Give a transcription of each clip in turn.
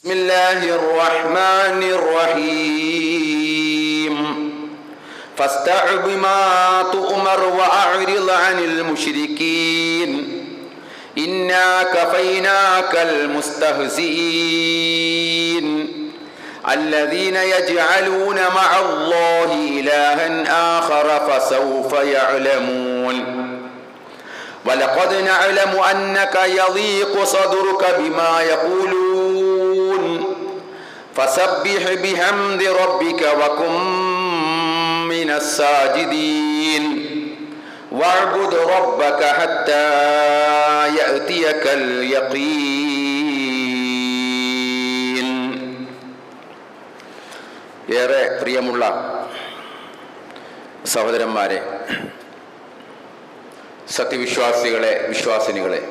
بسم الله الرحمن الرحيم فاستع بما تؤمر وأعرض عن المشركين إنا كفيناك المستهزئين الذين يجعلون مع الله إلها آخر فسوف يعلمون ولقد نعلم أنك يضيق صدرك بما يقولون فسبح بحمد ربك وكن من الساجدين واعبد ربك حتى يأتيك اليقين. ഏറെ പ്രിയമുള്ള സഹോദരന്മാരെ, സത്യവിശ്വാസികളെ, വിശ്വാസിനികളെ,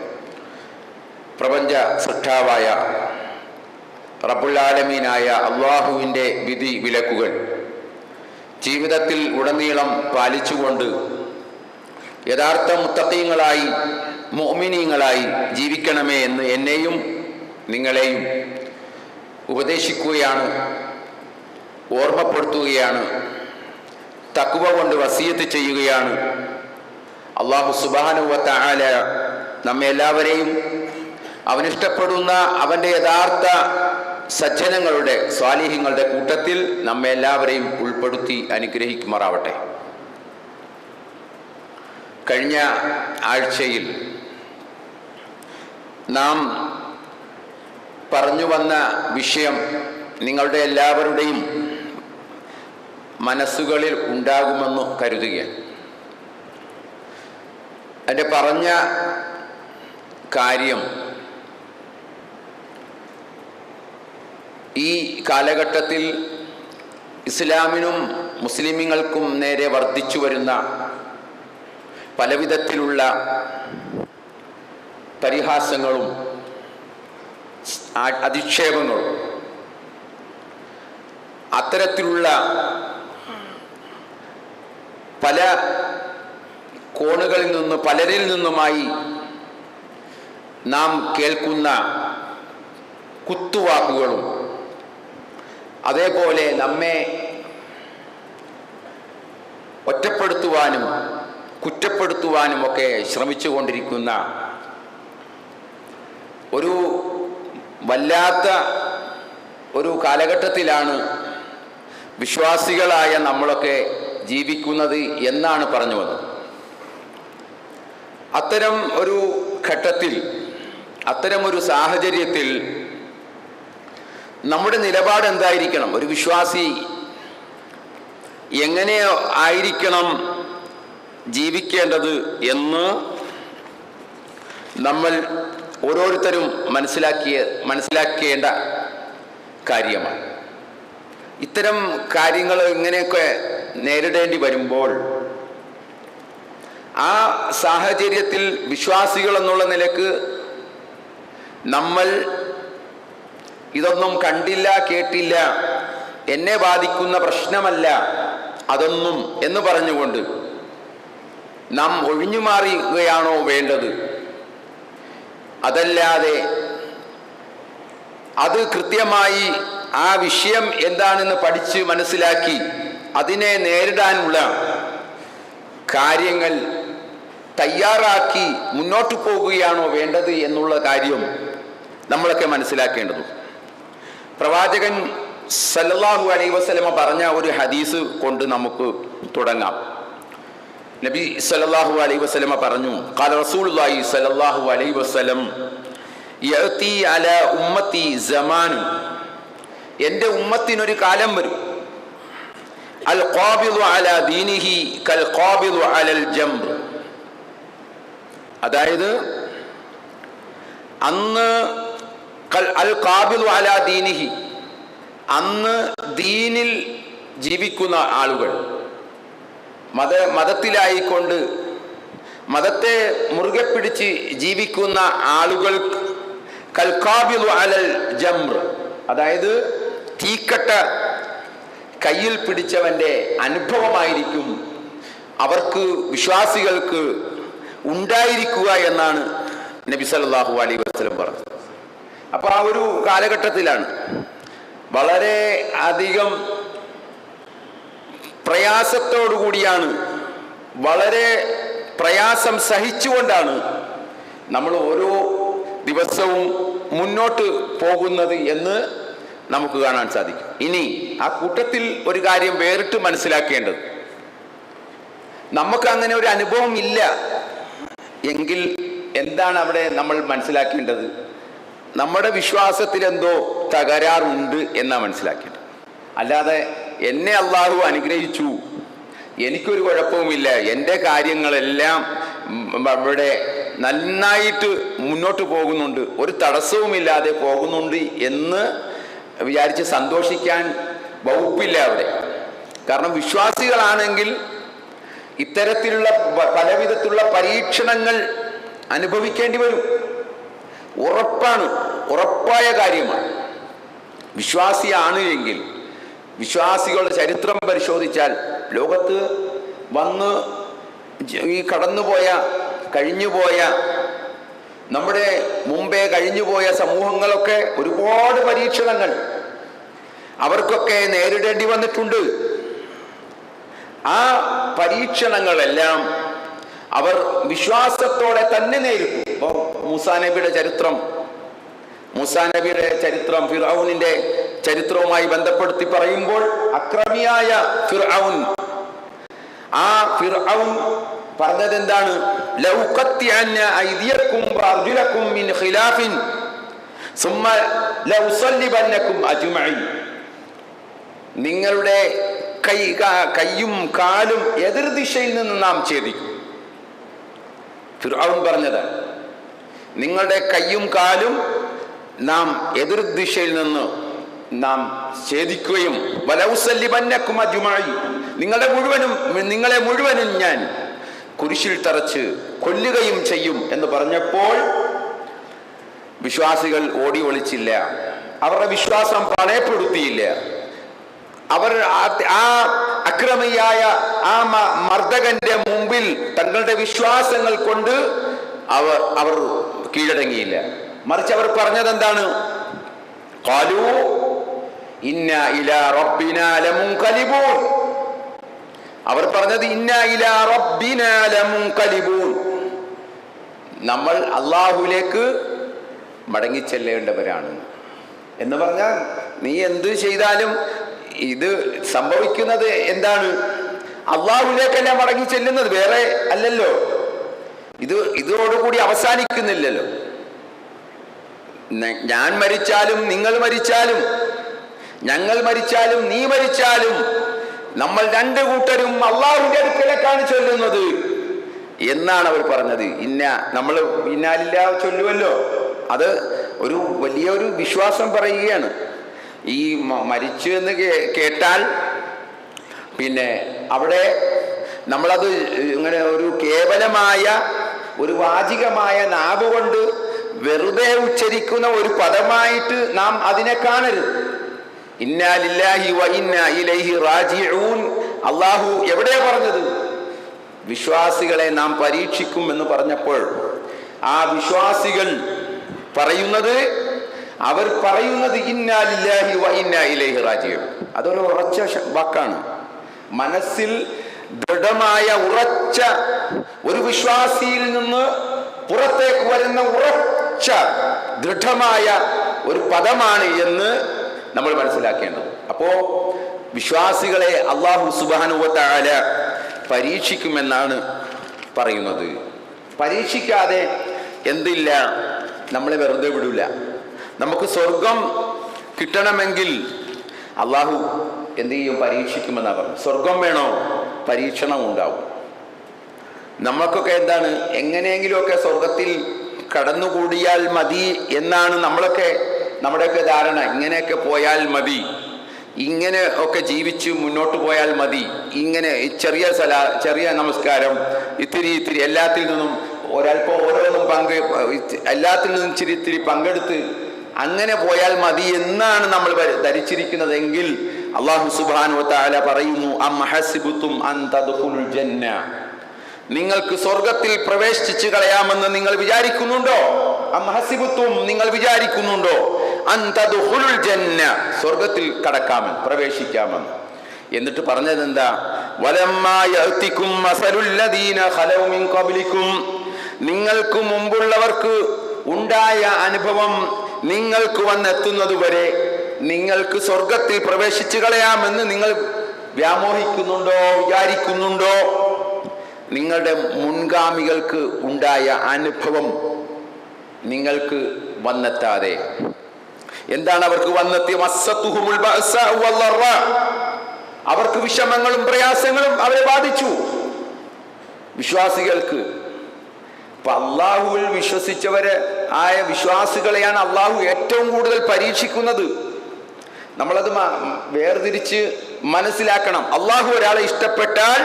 പ്രപഞ്ച സൃഷ്ടാവായ റബ്ബുൽ ആലമീനായ അള്ളാഹുവിൻ്റെ വിധി വിലക്കുകൾ ജീവിതത്തിൽ ഉടനീളം പാലിച്ചുകൊണ്ട് യഥാർത്ഥ മുത്തഖീങ്ങളായി, മുഅ്മിനീങ്ങളായി ജീവിക്കണമേ എന്ന് എന്നെയും നിങ്ങളെയും ഉപദേശിക്കുകയാണ്, ഓർമ്മപ്പെടുത്തുകയാണ്, തഖ്വ കൊണ്ട് വസിയത്ത് ചെയ്യുകയാണ്. അല്ലാഹു സുബ്ഹാനഹു വ തആല നമ്മെ എല്ലാവരെയും അവനിഷ്ടപ്പെടുന്ന അവൻ്റെ യഥാർത്ഥ സജ്ജനങ്ങളുടെ, സ്വാലിഹീങ്ങളുടെ കൂട്ടത്തിൽ നമ്മെ എല്ലാവരെയും ഉൾപ്പെടുത്തി അനുഗ്രഹിക്കുമാറാവട്ടെ. കഴിഞ്ഞ ആഴ്ചയിൽ നാം പറഞ്ഞു വന്ന വിഷയം നിങ്ങളുടെ എല്ലാവരുടെയും മനസ്സുകളിൽ ഉണ്ടാകുമെന്ന് കരുതുകയാണ്. എൻ്റെ പറഞ്ഞ കാര്യം ഈ കാലഘട്ടത്തിൽ ഇസ്ലാമിനും മുസ്ലിമീങ്ങൾക്കും നേരെ വർദ്ധിച്ചു വരുന്ന പലവിധത്തിലുള്ള പരിഹാസങ്ങളും അധിക്ഷേപങ്ങളും, അത്തരത്തിലുള്ള പല കോണുകളിൽ നിന്ന്, പലരിൽ നിന്നുമായി നാം കേൾക്കുന്ന കുത്തുവാക്കുകളും, അതേപോലെ നമ്മെ ഒറ്റപ്പെടുത്തുവാനും കുറ്റപ്പെടുത്തുവാനും ഒക്കെ ശ്രമിച്ചുകൊണ്ടിരിക്കുന്ന ഒരു വല്ലാത്ത ഒരു കാലഘട്ടത്തിലാണ് വിശ്വാസികളായ നമ്മളൊക്കെ ജീവിക്കുന്നത് എന്നാണ് പറഞ്ഞു വന്നത്. അത്തരം ഒരു ഘട്ടത്തിൽ, അത്തരമൊരു സാഹചര്യത്തിൽ നമ്മുടെ നിലപാട് എന്തായിരിക്കണം, ഒരു വിശ്വാസി എങ്ങനെ ആയിരിക്കണം ജീവിക്കേണ്ടത് എന്ന് നമ്മൾ ഓരോരുത്തരും മനസ്സിലാക്കേണ്ട കാര്യമാണ്. ഇത്തരം കാര്യങ്ങൾ ഇങ്ങനെയൊക്കെ നേരിടേണ്ടി വരുമ്പോൾ ആ സാഹചര്യത്തിൽ വിശ്വാസികൾ എന്നുള്ള നിലക്ക് നമ്മൾ ഇതൊന്നും കണ്ടില്ല, കേട്ടില്ല, എന്നെ ബാധിക്കുന്ന പ്രശ്നമല്ല അതൊന്നും എന്ന് പറഞ്ഞുകൊണ്ട് നാം ഒഴിഞ്ഞു മാറുകയാണോ വേണ്ടത്? അതല്ലാതെ അത് കൃത്യമായി ആ വിഷയം എന്താണെന്ന് പഠിച്ച് മനസ്സിലാക്കി അതിനെ നേരിടാനുള്ള കാര്യങ്ങൾ തയ്യാറാക്കി മുന്നോട്ട് പോകുകയാണോ വേണ്ടത് എന്നുള്ള കാര്യം നമ്മളൊക്കെ മനസ്സിലാക്കേണ്ടതും. പ്രവാചകൻ സല്ലല്ലാഹു അലൈഹി വസല്ലമ പറഞ്ഞ ഒരു ഹദീസ് കൊണ്ട് നമുക്ക് തുടങ്ങാം. നബി സല്ലല്ലാഹു അലൈഹി വസല്ലമ പറഞ്ഞു, ഖാല റസൂലുള്ളാഹി സല്ലല്ലാഹു അലൈഹി വസല്ലം യഅതി അലാ ഉമ്മത്തി സമാൻ, എൻ്റെ ഉമ്മത്തിനൊരു കാലം വരും, അൽ ഖാബിദു അലാ ദീനിഹി കൽ ഖാബിദു അലൽ ജംർ, അതായത് അന്ന് അൽ ഖാബിദു അലാ ദീനിഹി, അന്ന് ദീനിൽ ജീവിക്കുന്ന ആളുകൾ, മതത്തിലായിക്കൊണ്ട് മതത്തെ മുറുകെ പിടിച്ച് ജീവിക്കുന്ന ആളുകൾ കൽ ഖാബിദു അലൽ ജംർ, അതായത് തീക്കട്ട കയ്യിൽ പിടിച്ചവൻ്റെ അനുഭവമായിരിക്കും അവർക്ക്, വിശ്വാസികൾക്ക് ഉണ്ടായിരിക്കുക എന്നാണ് നബി സല്ലല്ലാഹു അലൈഹി വസല്ലം പറഞ്ഞത്. അപ്പോൾ ആ ഒരു കാലഘട്ടത്തിലാണ് വളരെ അധികം പ്രയാസത്തോടു കൂടിയാണ്, വളരെ പ്രയാസം സഹിച്ചുകൊണ്ടാണ് നമ്മൾ ഓരോ ദിവസവും മുന്നോട്ട് പോകുന്നത് എന്ന് നമുക്ക് കാണാൻ സാധിക്കും. ഇനി ആ കൂട്ടത്തിൽ ഒരു കാര്യം വേറിട്ട് മനസ്സിലാക്കേണ്ടത്, നമുക്ക് അങ്ങനെ ഒരു അനുഭവം ഇല്ല എങ്കിൽ എന്താണ് അവിടെ നമ്മൾ മനസ്സിലാക്കേണ്ടത്? നമ്മുടെ വിശ്വാസത്തിൽ എന്തോ തകരാറുണ്ട് എന്നാണ് മനസ്സിലാക്കേണ്ടത്. അല്ലാതെ എന്നെ അള്ളാഹു അനുഗ്രഹിച്ചു, എനിക്കൊരു കുഴപ്പവുമില്ല, എൻ്റെ കാര്യങ്ങളെല്ലാം ഇവിടെ നന്നായിട്ട് മുന്നോട്ട് പോകുന്നുണ്ട്, ഒരു തടസ്സവുമില്ലാതെ പോകുന്നുണ്ട് എന്ന് വിചാരിച്ച് സന്തോഷിക്കാൻ വകുപ്പില്ല അവിടെ. കാരണം വിശ്വാസികളാണെങ്കിൽ ഇത്തരത്തിലുള്ള പലവിധത്തിലുള്ള പരീക്ഷണങ്ങൾ അനുഭവിക്കേണ്ടി വരും. ഉറപ്പായ കാര്യമാണ്. വിശ്വാസിയാണ് എങ്കിൽ വിശ്വാസികളുടെ ചരിത്രം പരിശോധിച്ചാൽ ലോകത്ത് വന്ന് ഈ കഴിഞ്ഞുപോയ നമ്മുടെ മുമ്പേ കഴിഞ്ഞുപോയ സമൂഹങ്ങളൊക്കെ ഒരുപാട് പരീക്ഷണങ്ങൾ അവർക്കൊക്കെ നേരിടേണ്ടി വന്നിട്ടുണ്ട്. ആ പരീക്ഷണങ്ങളെല്ലാം അവർ വിശ്വാസത്തോടെ തന്നെ നേരിട്ടു. ഇപ്പോൾ മൂസാ നബിയുടെ ചരിത്രം ഫിർഔനിന്റെ ചരിത്രവുമായി ബന്ധപ്പെടുത്തി പറയുമ്പോൾ അക്രമിയായ ഫിർഔൻ, ആ ഫിർഔൻ പറഞ്ഞത് എന്താണ്? ലൗഖത്തിഅന്ന ഐദിയക്കും വഅർജുലക്കും മിൻ ഖിലാഫിൻ സുമ്മ ലഉസല്ലിബന്നക്കും അജ്മഈൻ. നിങ്ങളുടെ കൈയും കാലും എതിർദിശയിൽ നിന്ന് നാം ഛേദിക്കും. ഫിർഔൻ പറഞ്ഞതാണ്, നിങ്ങളുടെ കൈയും കാലും നാം എതിർദിശയിൽ നിന്ന് നാം ഛേദിക്കുകയും വലൗസല്ലിബന്നക്കും അജ്മഈൻ, നിങ്ങളെ മുഴുവനും ഞാൻ കുരിശിൽ തറച്ച് കൊല്ലുകയും ചെയ്യും എന്ന് പറഞ്ഞപ്പോൾ വിശ്വാസികൾ ഓടി ഒളിച്ചില്ല, അവരുടെ വിശ്വാസം പണയപ്പെടുത്തിയില്ല. അവർ ആ അക്രമിയായ ആ മർദ്ദകന്റെ മുമ്പിൽ തങ്ങളുടെ വിശ്വാസങ്ങൾ കൊണ്ട് അവർ കീഴടങ്ങിയില്ല. മറിച്ച് അവർ പറഞ്ഞത് എന്താണ്? ഖാലൂ ഇന്നാ ഇലാ റബ്ബിനാ ലമുൻഖലിബൂൻ. അവർ പറഞ്ഞത് ഇന്നാ ഇലാ റബ്ബിനാ ലമുൻഖലിബൂൻ, നമ്മൾ അള്ളാഹുവിലേക്ക് മടങ്ങിച്ചെല്ലേണ്ടവരാണ് എന്ന് പറഞ്ഞാൽ നീ എന്ത് ചെയ്താലും ഇത് സംഭവിക്കുന്നത് എന്താണ്? അള്ളാഹുവിലേക്കല്ല മടങ്ങി ചെല്ലുന്നത്, വേറെ അല്ലല്ലോ. ഇതോടുകൂടി അവസാനിക്കുന്നില്ലല്ലോ. ഞാൻ മരിച്ചാലും നിങ്ങൾ മരിച്ചാലും ഞങ്ങൾ മരിച്ചാലും നീ മരിച്ചാലും നമ്മൾ രണ്ടു കൂട്ടരും അള്ളാഹുവിന്റെ അടുക്കലേക്കാണ് ചൊല്ലുന്നത് എന്നാണ് അവർ പറഞ്ഞത്. നമ്മൾ ഇന്നാലില്ല ചൊല്ലുമല്ലോ, അത് ഒരു വലിയൊരു വിശ്വാസം പറയുകയാണ്. ഈ മരിച്ചു എന്ന് കേട്ടാൽ പിന്നെ അവിടെ നമ്മളത് ഇങ്ങനെ ഒരു കേവലമായ ഒരു വാചികമായ നാവ് കൊണ്ട് വെറുതെ ഉച്ചരിക്കുന്ന ഒരു പദമായിട്ട് നാം അതിനെ കാണരുത്. ഇന്നാ ലില്ലാഹി വ ഇന്നാ ഇലൈഹി റാജിഊൻ. അള്ളാഹു എവിടെയാ പറഞ്ഞത്? വിശ്വാസികളെ നാം പരീക്ഷിക്കും എന്ന് പറഞ്ഞപ്പോൾ ആ വിശ്വാസികൾ അവർ പറയുന്നത് ഇന്നാ ലില്ലാഹി വ ഇന്നാ ഇലൈഹി റാജിഊൻ. അതൊരു ഉറച്ച വാക്കാണ്. മനസ്സിൽ ദൃഢമായ ഉറച്ച ഒരു വിശ്വാസിയിൽ നിന്ന് പുറത്തേക്ക് വരുന്ന ഉറച്ച ദൃഢമായ ഒരു പദമാണ് എന്ന് നമ്മൾ മനസ്സിലാക്കേണ്ടത്. അപ്പോ വിശ്വാസികളെ അല്ലാഹു സുബ്ഹാനഹു വ തആല പരീക്ഷിക്കുമെന്നാണ് പറയുന്നത്. പരീക്ഷിക്കാതെ എന്തില്ല, നമ്മളെ വെറുതെ വിടില്ല. നമുക്ക് സ്വർഗം കിട്ടണമെങ്കിൽ അള്ളാഹു എന്ത് ചെയ്യും? പരീക്ഷിക്കുമെന്നാണ് പറഞ്ഞത്. സ്വർഗം വേണോ? പരീക്ഷണം ഉണ്ടാവും. നമ്മൾക്കൊക്കെ എന്താണ്, എങ്ങനെയെങ്കിലുമൊക്കെ സ്വർഗത്തിൽ കടന്നുകൂടിയാൽ മതി എന്നാണ് നമ്മുടെയൊക്കെ ധാരണ. ഇങ്ങനെയൊക്കെ പോയാൽ മതി, ഇങ്ങനെ ഒക്കെ ജീവിച്ച് മുന്നോട്ട് പോയാൽ മതി, ഇങ്ങനെ ചെറിയ നമസ്കാരം, ഇത്തിരി എല്ലാത്തിൽ നിന്നും ഒരൽപ്പം ഓരോന്നും എല്ലാത്തിൽ നിന്നും ഇത്തിരി പങ്കെടുത്ത് അങ്ങനെ പോയാൽ മതി എന്നാണ് നമ്മൾ ധരിച്ചിരിക്കുന്നതെങ്കിൽ അല്ലാഹു സുബ്ഹാനഹു വ തആല പറയുന്നു, അം ഹസിബതും അൻ തദ്ഖുലുൽ ജന്ന, നിങ്ങൾക്ക് സ്വർഗത്തിൽ പ്രവേശിച്ചു കളയാമെന്ന് നിങ്ങൾ വിചാരിക്കുന്നുണ്ടോ? അം ഹസിബത്തും, നിങ്ങൾ വിചാരിക്കുന്നുണ്ടോ അൻ തദ്ഖുലുൽ ജന്ന, സ്വർഗത്തിൽ കടക്കാമെന്ന്, പ്രവേശിക്കാമെന്ന്. എന്നിട്ട് പറഞ്ഞത് എന്താ? വലമ്മാ യഅതികും മസലുൽ ലദീന ഖലൗ മിൻ ഖബ്ലികും, നിങ്ങൾക്ക് മുമ്പുള്ളവർക്ക് ഉണ്ടായ അനുഭവം നിങ്ങൾക്ക് വന്നെത്തുന്നതുവരെ നിങ്ങൾക്ക് സ്വർഗത്തിൽ പ്രവേശിച്ചു കളയാമെന്ന് നിങ്ങൾ വ്യാമോഹിക്കുന്നുണ്ടോ, വിചാരിക്കുന്നുണ്ടോ? നിങ്ങളുടെ മുൻഗാമികൾക്ക് ഉണ്ടായ അനുഭവം നിങ്ങൾക്ക് വന്നെത്താതെ. എന്താണ് അവർക്ക് വന്നെത്തിയ? മസ്സത്തുഹുമുൽ ബഅ്സാഉ വല്ലറാ, അവർക്ക് വിഷമങ്ങളും പ്രയാസങ്ങളും അവരെ ബാധിച്ചു. വിശ്വാസികൾക്ക് ഇപ്പൊ അള്ളാഹുവിൽ വിശ്വസിച്ചവരെ ആയ വിശ്വാസികളെയാണ് അള്ളാഹു ഏറ്റവും കൂടുതൽ പരീക്ഷിക്കുന്നത്. നമ്മളത് വേർതിരിച്ച് മനസ്സിലാക്കണം. അള്ളാഹു ഒരാളെ ഇഷ്ടപ്പെട്ടാൽ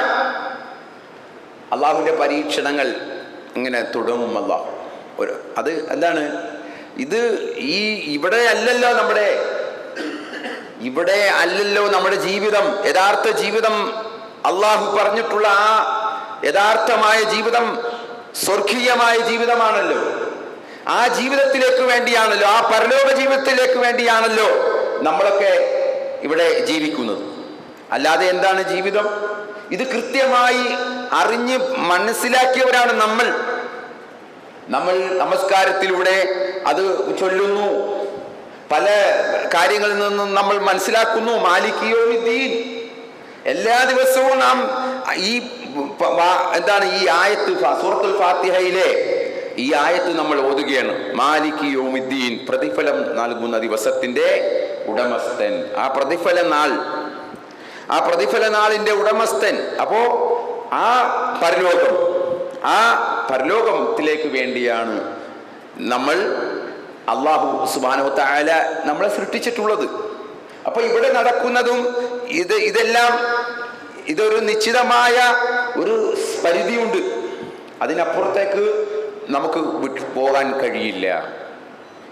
അള്ളാഹുവിന്റെ പരീക്ഷണങ്ങൾ ഇങ്ങനെ തുടങ്ങും. അള്ളാഹു അത് എന്താണ്? ഇത് ഇവിടെ അല്ലല്ലോ നമ്മുടെ ജീവിതം. യഥാർത്ഥ ജീവിതം, അള്ളാഹു പറഞ്ഞിട്ടുള്ള ആ യഥാർത്ഥമായ ജീവിതം സ്വർഗീയമായ ജീവിതമാണല്ലോ. ആ ജീവിതത്തിലേക്ക് വേണ്ടിയാണല്ലോ, ആ പരലോക ജീവിതത്തിലേക്ക് വേണ്ടിയാണല്ലോ നമ്മളൊക്കെ ഇവിടെ ജീവിക്കുന്നത്. അല്ലാതെ എന്താണ് ജീവിതം? ഇത് കൃത്യമായി അറിഞ്ഞ് മനസ്സിലാക്കിയവരാണ് നമ്മൾ. നമസ്കാരത്തിലൂടെ അത് ചൊല്ലുന്നു, പല കാര്യങ്ങളിൽ നിന്നും നമ്മൾ മനസ്സിലാക്കുന്നു. മാലിക് യൗമിദ്ദീൻ, എല്ലാ ദിവസവും നാം ഈ ആയത്ത്, സൂറത്തുൽ ഫാത്തിഹയിലെ ഈ ആയത്ത് നമ്മൾ ഓതുകയാണ്. മാലിക് യൗമിദ്ദീൻ, പ്രതിഫലം നൽകുന്ന ദിവസത്തിന്റെ ഉടമസ്ഥൻ, ആ പ്രതിഫല നാളിന്റെ ഉടമസ്ഥൻ. അപ്പോ ആ പരലോകത്തിലേക്ക് വേണ്ടിയാണ് നമ്മൾ അല്ലാഹു സുബ്ഹാനഹു വ തആല നമ്മളെ സൃഷ്ടിച്ചിട്ടുള്ളത്. അപ്പൊ ഇവിടെ നടക്കുന്നതും ഇതെല്ലാം ഇതൊരു നിശ്ചിതമായ ഒരു പരിധിയുണ്ട്. അതിനപ്പുറത്തേക്ക് നമുക്ക് പോകാൻ കഴിയില്ല.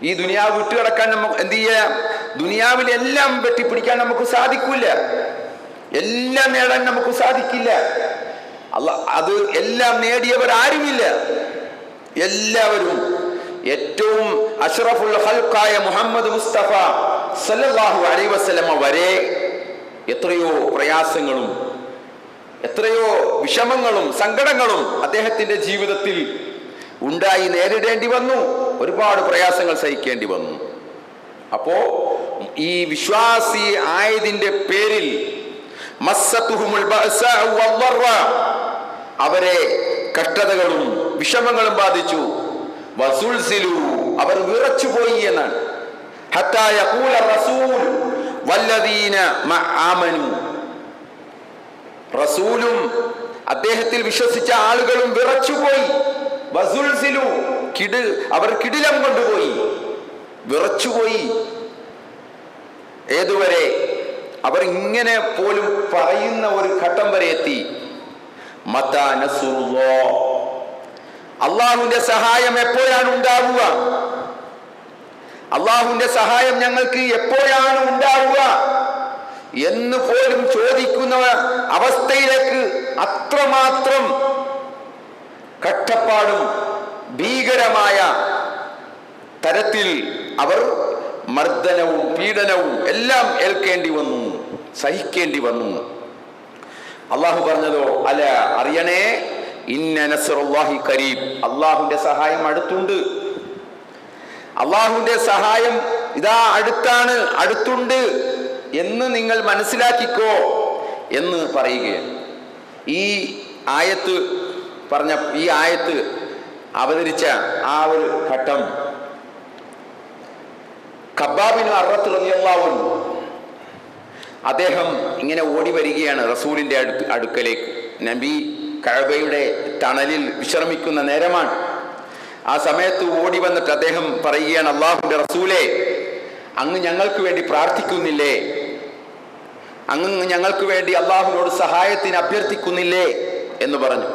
ഈ ദുനിയാവ് വിട്ടുകിടക്കാൻ നമുക്ക് എന്ത് ചെയ്യാം? ദുനിയാവിലെല്ലാം വെട്ടിപ്പിടിക്കാൻ നമുക്ക് സാധിക്കില്ല, എല്ലാം നേടാൻ നമുക്ക് സാധിക്കില്ല. അത് എല്ലാം നേടിയവർ ആരുമില്ല. എല്ലാവരും ഏറ്റവും അഷ്റഫുൽ ഖൽഖായ മുഹമ്മദ് മുസ്തഫ സല്ലല്ലാഹു അലൈഹി വസല്ലമ വരെ എത്രയോ പ്രയാസങ്ങളും എത്രയോ വിഷമങ്ങളും സങ്കടങ്ങളും അദ്ദേഹത്തിന്റെ ജീവിതത്തിൽ ഉണ്ടായി, നേരിടേണ്ടി വന്നു. ഒരുപാട് പ്രയാസങ്ങൾ സഹിക്കേണ്ടി വന്നു. അപ്പോ ഈ വിശ്വാസി ആയതിന്റെ പേരിൽ മസ്സത്തുഹുമുൽ ബഅ്സാഉ വല്ലറാ, അവരെ കഷ്ടതകളും വിഷമങ്ങളും ബാധിച്ചു. വസുൽസിലു, അവർ വിറച്ചുപോയി എന്നാണ്. ഹത്താ യഖൂല റസൂൽ വല്ലദീന ആമനു, റസൂലും അദ്ദേഹത്തിൽ വിശ്വസിച്ച ആളുകളും വിറച്ചുപോയി. വസുൽസിലു, അവർ കിടിലം കൊണ്ടുപോയി, വിറച്ചുപോയി. ഏതുവരെ? അവർ ഇങ്ങനെ പോലും പറയുന്ന ഒരു ഘട്ടം വരെ എത്തി. മതാ നസ്റുല്ലാഹ്, അള്ളാഹുവിന്റെ സഹായം എപ്പോഴാണ് ഉണ്ടാവുക? അള്ളാഹുവിന്റെ സഹായം ഞങ്ങൾക്ക് എപ്പോഴാണ് ഉണ്ടാവുക എന്ന് പോലും ചോദിക്കുന്ന അവസ്ഥയിലേക്ക് അത്രമാത്രം കഷ്ടപ്പാടും ഭീകരമായ തരത്തിൽ അവർ മർദ്ദനവും പീഡനവും എല്ലാം ഏൽക്കേണ്ടി വന്നു, സഹിക്കേണ്ടി വന്നു. അള്ളാഹു പറഞ്ഞതോ, അല്ല അറിയണേ, ഇന്ന നസ്റുല്ലാഹി ഖരീബ്, അള്ളാഹുവിന്റെ സഹായം അടുത്തുണ്ട്. അള്ളാഹുവിന്റെ സഹായം ഇതാ അടുത്തുണ്ട് എന്ന് നിങ്ങൾ മനസ്സിലാക്കിക്കോ എന്ന് പറയുകയാണ്. ഈ ആയത്ത് അവതരിച്ച ആ ഒരു ഘട്ടം ഖബ്ബാബിന് അർറത്ത് റളിയല്ലാഹു അൻഹു, അദ്ദേഹം ഇങ്ങനെ ഓടി വരികയാണ് റസൂലിന്റെ അടുക്കലേക്ക്. നബി കഅബയുടെ തണലിൽ വിശ്രമിക്കുന്ന നേരമാണ്. ആ സമയത്ത് ഓടി വന്നിട്ട് അദ്ദേഹം പറയുകയാണ്, അല്ലാഹുവിന്റെ റസൂലേ, അങ്ങ് ഞങ്ങൾക്ക് വേണ്ടി പ്രാർത്ഥിക്കുന്നില്ലേ? അങ്ങ് ഞങ്ങൾക്ക് വേണ്ടി അള്ളാഹുവിനോട് സഹായത്തിന് അഭ്യർത്ഥിക്കുന്നില്ലേ എന്ന് പറഞ്ഞു.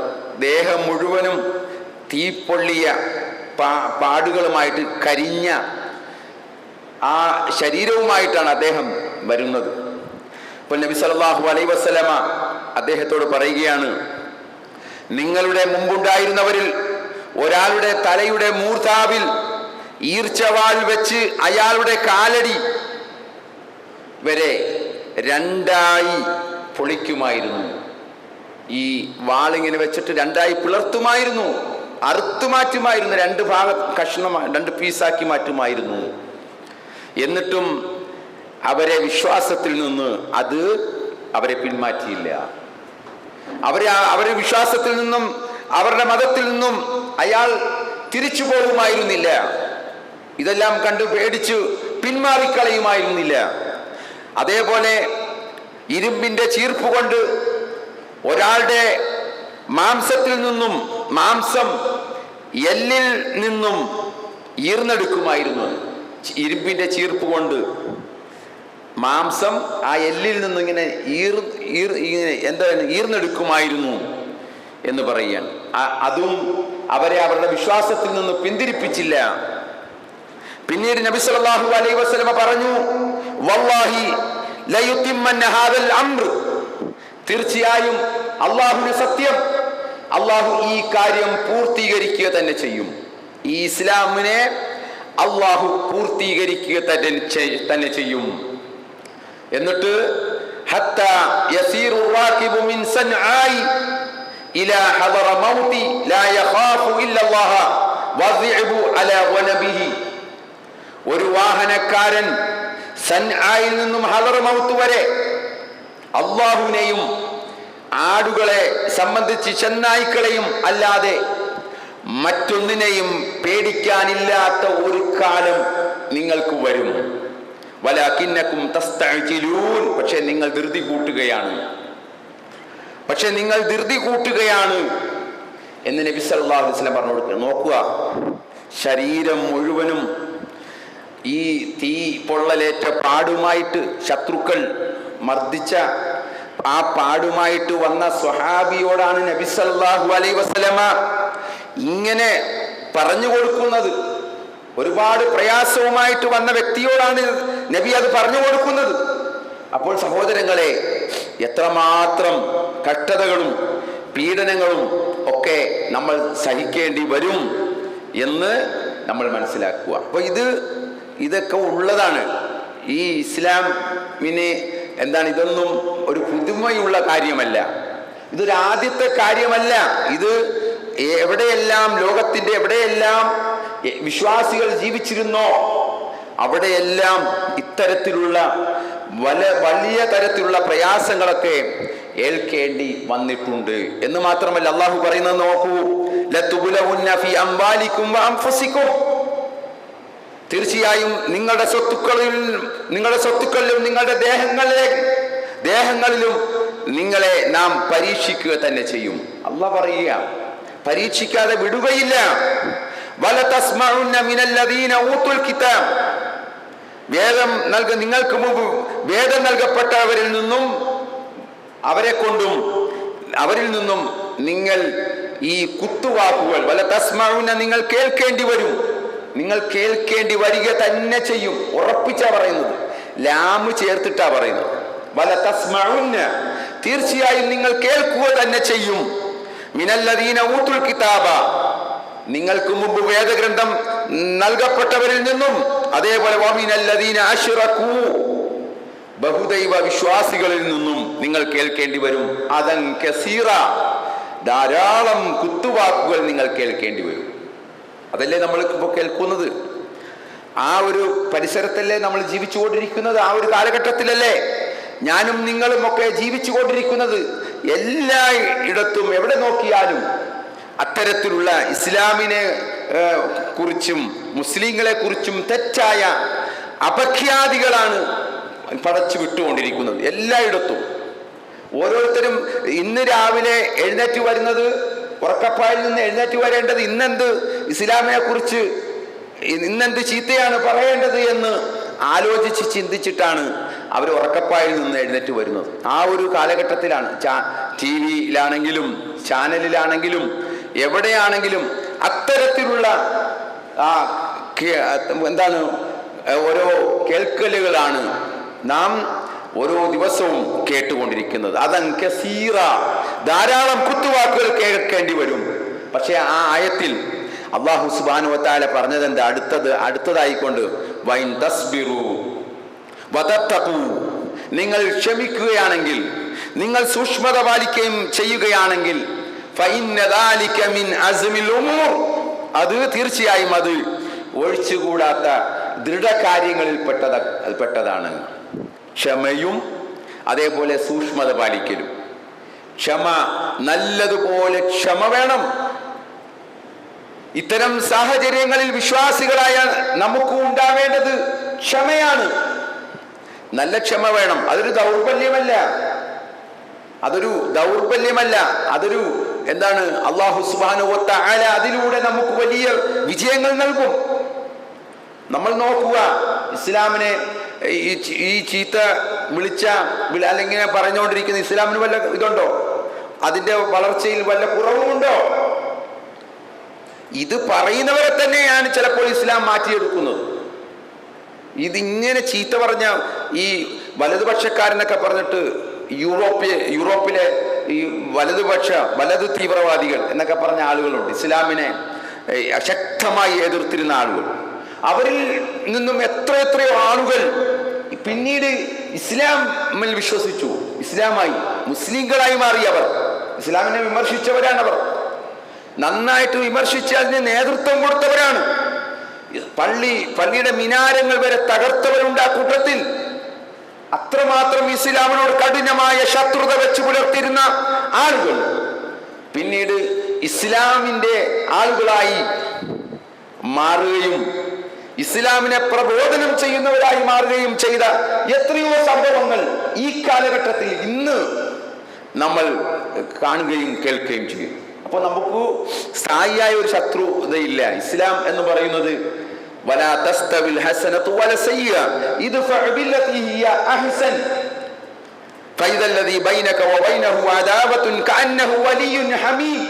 ദേഹം മുഴുവനും തീപ്പൊള്ളിയ പാടുകളുമായിട്ട് കരിഞ്ഞ ആ ശരീരവുമായിട്ടാണ് അദ്ദേഹം വരുന്നത്. അപ്പോൾ നബി സല്ലല്ലാഹു അലൈഹി വസല്ലമ അദ്ദേഹത്തോട് പറയുകയാണ്, നിങ്ങളുടെ മുമ്പുണ്ടായിരുന്നവരിൽ ഒരാളുടെ തലയുടെ മൂർധാവിൽ ഈർച്ചവാൾ വെച്ച് അയാളുടെ കാലടി വരെ രണ്ടായി പൊളിക്കുമായിരുന്നു. ഈ വാളിങ്ങനെ വെച്ചിട്ട് രണ്ടായി പിളർത്തുമായിരുന്നു, അറുത്തുമാറ്റുമായിരുന്നു, രണ്ട് രണ്ട് പീസാക്കി മാറ്റുമായിരുന്നു. എന്നിട്ടും അവരെ വിശ്വാസത്തിൽ നിന്ന് അത് അവരെ പിന്മാറ്റിയില്ല. അവരെ വിശ്വാസത്തിൽ നിന്നും അവരുടെ മതത്തിൽ നിന്നും അയാൾ തിരിച്ചു പോകുമായിരുന്നില്ല. ഇതെല്ലാം കണ്ട് പേടിച്ചു പിന്മാറിക്കളയുമായിരുന്നില്ല. അതേപോലെ ഇരുമ്പിന്റെ ചീർപ്പ് കൊണ്ട് ഒരാളുടെ മാംസത്തിൽ നിന്നും മാംസം എല്ലിൽ നിന്നും ഈർന്നെടുക്കുമായിരുന്നു. ഇരുമ്പിന്റെ ചീർപ്പ് കൊണ്ട് മാംസം ആ എല്ലിൽ നിന്നും ഇങ്ങനെ ഈർന്നെടുക്കുമായിരുന്നു എന്ന് പറയുകയാണ്. അതും അവരെ അവരുടെ വിശ്വാസത്തിൽ നിന്ന് പിന്തിരിപ്പിച്ചില്ല. പിന്നീട് നബി സല്ലല്ലാഹു അലൈഹി വസല്ലമ പറഞ്ഞു, വല്ലാഹി ലയുതിമ്മന്ന ഹാദൽ അംർ, തീർച്ചയായും അല്ലാഹുവിന് സത്യം, അല്ലാഹു ഈ കാര്യം പൂർത്തീകരിക്കുക തന്നെ ചെയ്യും. ഈ ഇസ്ലാമിനെ അല്ലാഹു പൂർത്തീകരിക്കുക തന്നെ ചെയ്യും. എന്നിട്ട് ഹത്താ യസീറു റാകിബു മിൻ സൻആയി ഇലാ ഹദറ മൗതി ലാ യഖാഫു ഇല്ലല്ലാഹ വസിഅബു അലാ വനബിഹി, ഒരു വാഹനക്കാരൻ സൻആയിൽ നിന്നും ഹദറ മൗത്ത് വരെ അല്ലാഹുവിനെയും ആടുകളെ സംബന്ധിച്ച് ചെന്നായ്ക്കളെയും അല്ലാതെ മറ്റൊന്നിനെയും പേടിക്കാനില്ലാത്ത ഒരു കാലം നിങ്ങൾക്ക് വരും. വലാകിന്നകും തസ്തഅജിലൂൻ, പക്ഷേ നിങ്ങൾ ധൃതി കൂട്ടുകയാണ് എന്ന് നബി സല്ലല്ലാഹു അലൈഹി വസല്ലം പറഞ്ഞു കൊടുക്കുക. നോക്കുക, ശരീരം മുഴുവനും ഈ തീ പൊള്ളലേറ്റ പാടുമായിട്ട് ശത്രുക്കൾ മർദ്ദിച്ച ആ പാടുമായിട്ട് വന്ന സ്വഹാബിയോടാണ് നബി സല്ലല്ലാഹു അലൈഹി വസല്ലമ ഇങ്ങനെ പറഞ്ഞു കൊടുക്കുന്നത്. ഒരുപാട് പ്രയാസവുമായിട്ട് വന്ന വ്യക്തിയോടാണ് നബി അത് പറഞ്ഞു കൊടുക്കുന്നത്. അപ്പോൾ സഹോദരങ്ങളെ, എത്രമാത്രം കഷ്ടതകളും പീഡനങ്ങളും ഒക്കെ നമ്മൾ സഹിക്കേണ്ടി വരും എന്ന് നമ്മൾ മനസ്സിലാക്കുക. അപ്പോൾ ഇതൊക്കെ ഉള്ളതാണ്. ഈ ഇസ്ലാമിന് ഇതൊന്നും ഒരു പുതുമയുള്ള കാര്യമല്ല, ഇതൊരു ആദ്യത്തെ കാര്യമല്ല. ഇത് എവിടെയെല്ലാം ലോകത്തിന്റെ എവിടെയെല്ലാം വിശ്വാസികൾ ജീവിച്ചിരുന്നോ അവിടെയെല്ലാം ഇത്തരത്തിലുള്ള വലിയ തരത്തിലുള്ള പ്രയാസങ്ങളൊക്കെ ഏൽക്കേണ്ടി വന്നിട്ടുണ്ട് എന്ന് മാത്രമല്ല, അള്ളാഹു പറയുന്നത് നോക്കൂ, ലതുബ്ലഉന്ന ഫീ അംവാലികും വഅൻഫുസികും, തീർച്ചയായും നിങ്ങളുടെ സ്വത്തുക്കളിലും നിങ്ങളുടെ ദേഹങ്ങളിലും നിങ്ങളെ നാം പരീക്ഷിക്കുക തന്നെ ചെയ്യും. അള്ളാഹ് പറയുക, പരീക്ഷിക്കാതെ വിടുകയില്ല. വലതസ്മഉന്ന മിനല്ലദീന ഊതുൽ കിതാബ്, നിങ്ങൾക്ക് മുമ്പ് വേദം നൽകപ്പെട്ടവരിൽ നിന്നും അവരിൽ നിന്നും നിങ്ങൾ ഈ കുത്തുവാക്കുകൾ വലതസ്മഉന്ന നിങ്ങൾ കേൾക്കേണ്ടി വരും, നിങ്ങൾ കേൾക്കേണ്ടി വരിക തന്നെ ചെയ്യും. ഉറപ്പിച്ചാ പറയുന്നത്, ലാമ് ചേർത്തിട്ടാ പറയുന്നത്. വലതസ്മഉന്ന, തീർച്ചയായും നിങ്ങൾ കേൾക്കുക തന്നെ ചെയ്യും. മിനല്ലദീന ഊതുൽ കിതാബ, നിങ്ങൾക്ക് മുമ്പ് വേദഗ്രന്ഥം നൽകപ്പെട്ടവരിൽ നിന്നും, അതേപോലെ വമിനല്ലദീന അശ്റകൂ, ബഹുദൈവ വിശ്വാസികളിൽ നിന്നും നിങ്ങൾ കേൾക്കേണ്ടി വരും. അദൻ കസീറ, ധാരാളം കുത്തുവാക്കുകൾ നിങ്ങൾ കേൾക്കേണ്ടി വരും. അതല്ലേ നമ്മൾ ഇപ്പോൾ കേൾക്കുന്നത്? ആ ഒരു പരിസരത്തല്ലേ നമ്മൾ ജീവിച്ചുകൊണ്ടിരിക്കുന്നത്? ആ ഒരു കാലഘട്ടത്തിലല്ലേ ഞാനും നിങ്ങളും ഒക്കെ ജീവിച്ചുകൊണ്ടിരിക്കുന്നത്? എല്ലായിടത്തും എവിടെ നോക്കിയാലും അത്തരത്തിലുള്ള ഇസ്ലാമിനെ കുറിച്ചും മുസ്ലിങ്ങളെ കുറിച്ചും തെറ്റായ അപഖ്യാതികളാണ് പടച്ചു വിട്ടുകൊണ്ടിരിക്കുന്നത് എല്ലായിടത്തും. ഓരോരുത്തരും ഇന്ന് രാവിലെ എഴുന്നേറ്റ് വരുന്നത്, ഉറക്കപ്പായിൽ നിന്ന് എഴുന്നേറ്റ് വരേണ്ടത് ഇന്നെന്ത് ഇസ്ലാമിനെ കുറിച്ച് ഇന്നെന്ത് ചീത്തയാണ് പറയേണ്ടത് എന്ന് ആലോചിച്ച് ചിന്തിച്ചിട്ടാണ് അവർ ഉറക്കപ്പായിൽ നിന്ന് എഴുന്നേറ്റ് വരുന്നത്. ആ ഒരു കാലഘട്ടത്തിലാണ് ടി വിയിലാണെങ്കിലും ചാനലിലാണെങ്കിലും എവിടെയാണെങ്കിലും അത്തരത്തിലുള്ള ഓരോ കേൾക്കലുകളാണ് നാം ഓരോ ദിവസവും കേട്ടുകൊണ്ടിരിക്കുന്നത്. അതൻ കസീറ, ധാരാളം കുത്തുവാക്കുകൾ കേൾക്കേണ്ടി വരും. പക്ഷെ ആ ആയത്തിൽ അല്ലാഹു സുബ്ഹാനഹു വ തആല പറഞ്ഞത് എന്താ? അടുത്തതായിക്കൊണ്ട് വൈൻ തസ്ബിറു വതത്തഖൂ, നിങ്ങൾ ക്ഷമിക്കുകയാണെങ്കിൽ, നിങ്ങൾ സൂക്ഷ്മത പാലിക്കുകയും ചെയ്യുകയാണെങ്കിൽ, ഫഇന്ന ദാലിക മിൻ അസ്മിൽ ഉമൂർ, അത് തീർച്ചയായും അത് ഒഴിച്ചുകൂടാത്ത ദൃഢകാര്യങ്ങളിൽ പെട്ടതാണ്. ക്ഷമയും അതേപോലെ സൂക്ഷ്മത പാലിക്കലും. ക്ഷമ, നല്ലതുപോലെ ക്ഷമ വേണം. ഇത്തരം സാഹചര്യങ്ങളിൽ വിശ്വാസികളായ നമുക്ക് ഉണ്ടാവേണ്ടത് ക്ഷമയാണ്. നല്ല ക്ഷമ വേണം. അതൊരു ദൗർബല്യമല്ല, അതൊരു എന്താണ്, അല്ലാഹു സുബ്ഹാനഹു വ തആല അതിലൂടെ നമുക്ക് വലിയ വിജയങ്ങൾ നൽകും. നമ്മൾ നോക്കുക, ഇസ്ലാമിനെ ഈ ചീത്ത അല്ലെങ്കിൽ പറഞ്ഞുകൊണ്ടിരിക്കുന്ന ഇസ്ലാമിന് വല്ല ഇതുണ്ടോ? അതിന്റെ വളർച്ചയിൽ വല്ല കുറവുമുണ്ടോ? ഇത് പറയുന്നവരെ തന്നെയാണ് ചിലപ്പോൾ ഇസ്ലാം മാറ്റിയെടുക്കുന്നത്. ഇതിങ്ങനെ ചീത്ത പറഞ്ഞ ഈ വലതുപക്ഷക്കാരനൊക്കെ പറഞ്ഞിട്ട് യൂറോപ്പിലെ ഈ വലത് തീവ്രവാദികൾ എന്നൊക്കെ പറഞ്ഞ ആളുകളുണ്ട്, ഇസ്ലാമിനെ ശക്തമായി എതിർത്തിരുന്ന ആളുകൾ. അവരിൽ നിന്നും എത്രയോ ആളുകൾ പിന്നീട് ഇസ്ലാമിൽ വിശ്വസിച്ചു, ഇസ്ലാമായി മുസ്ലിങ്ങളായി മാറിയവർ. ഇസ്ലാമിനെ വിമർശിച്ചവരാണവർ, നന്നായിട്ട് വിമർശിച്ച് അതിന് നേതൃത്വം കൊടുത്തവരാണ്. പള്ളിയുടെ മിനാരങ്ങൾ വരെ തകർത്തവരുണ്ട് ആ കൂട്ടത്തിൽ. അത്രമാത്രം ഇസ്ലാമിനോട് കഠിനമായ ശത്രുത വെച്ച് പുലർത്തിയിരുന്ന ആളുകൾ പിന്നീട് ഇസ്ലാമിന്റെ ആളുകളായി മാറുകയും ഇസ്ലാമിനെ പ്രബോധനം ചെയ്യുന്നവരായി മാറുകയും ചെയ്ത എത്രയോ സംഭവങ്ങൾ ഈ കാലഘട്ടത്തിൽ ഇന്ന് നമ്മൾ കാണുകയും കേൾക്കുകയും ചെയ്യും. അപ്പോൾ നമുക്ക് സ്ഥായിയായ ഒരു ശത്രുതയില്ല. ഇസ്ലാം എന്ന് പറയുന്നത് വലാ തസ്തവിൽ ഹസനതു വല സയ്യിഅ ഇദ്ഫഅ ബില്ലതി ഹിയ അഹ്സൻ ഫൈദല്ലദി ബൈനക വബൈനഹു അദാവത്തുൻ കഅന്നഹു വലിയ്യുൻ ഹമീം.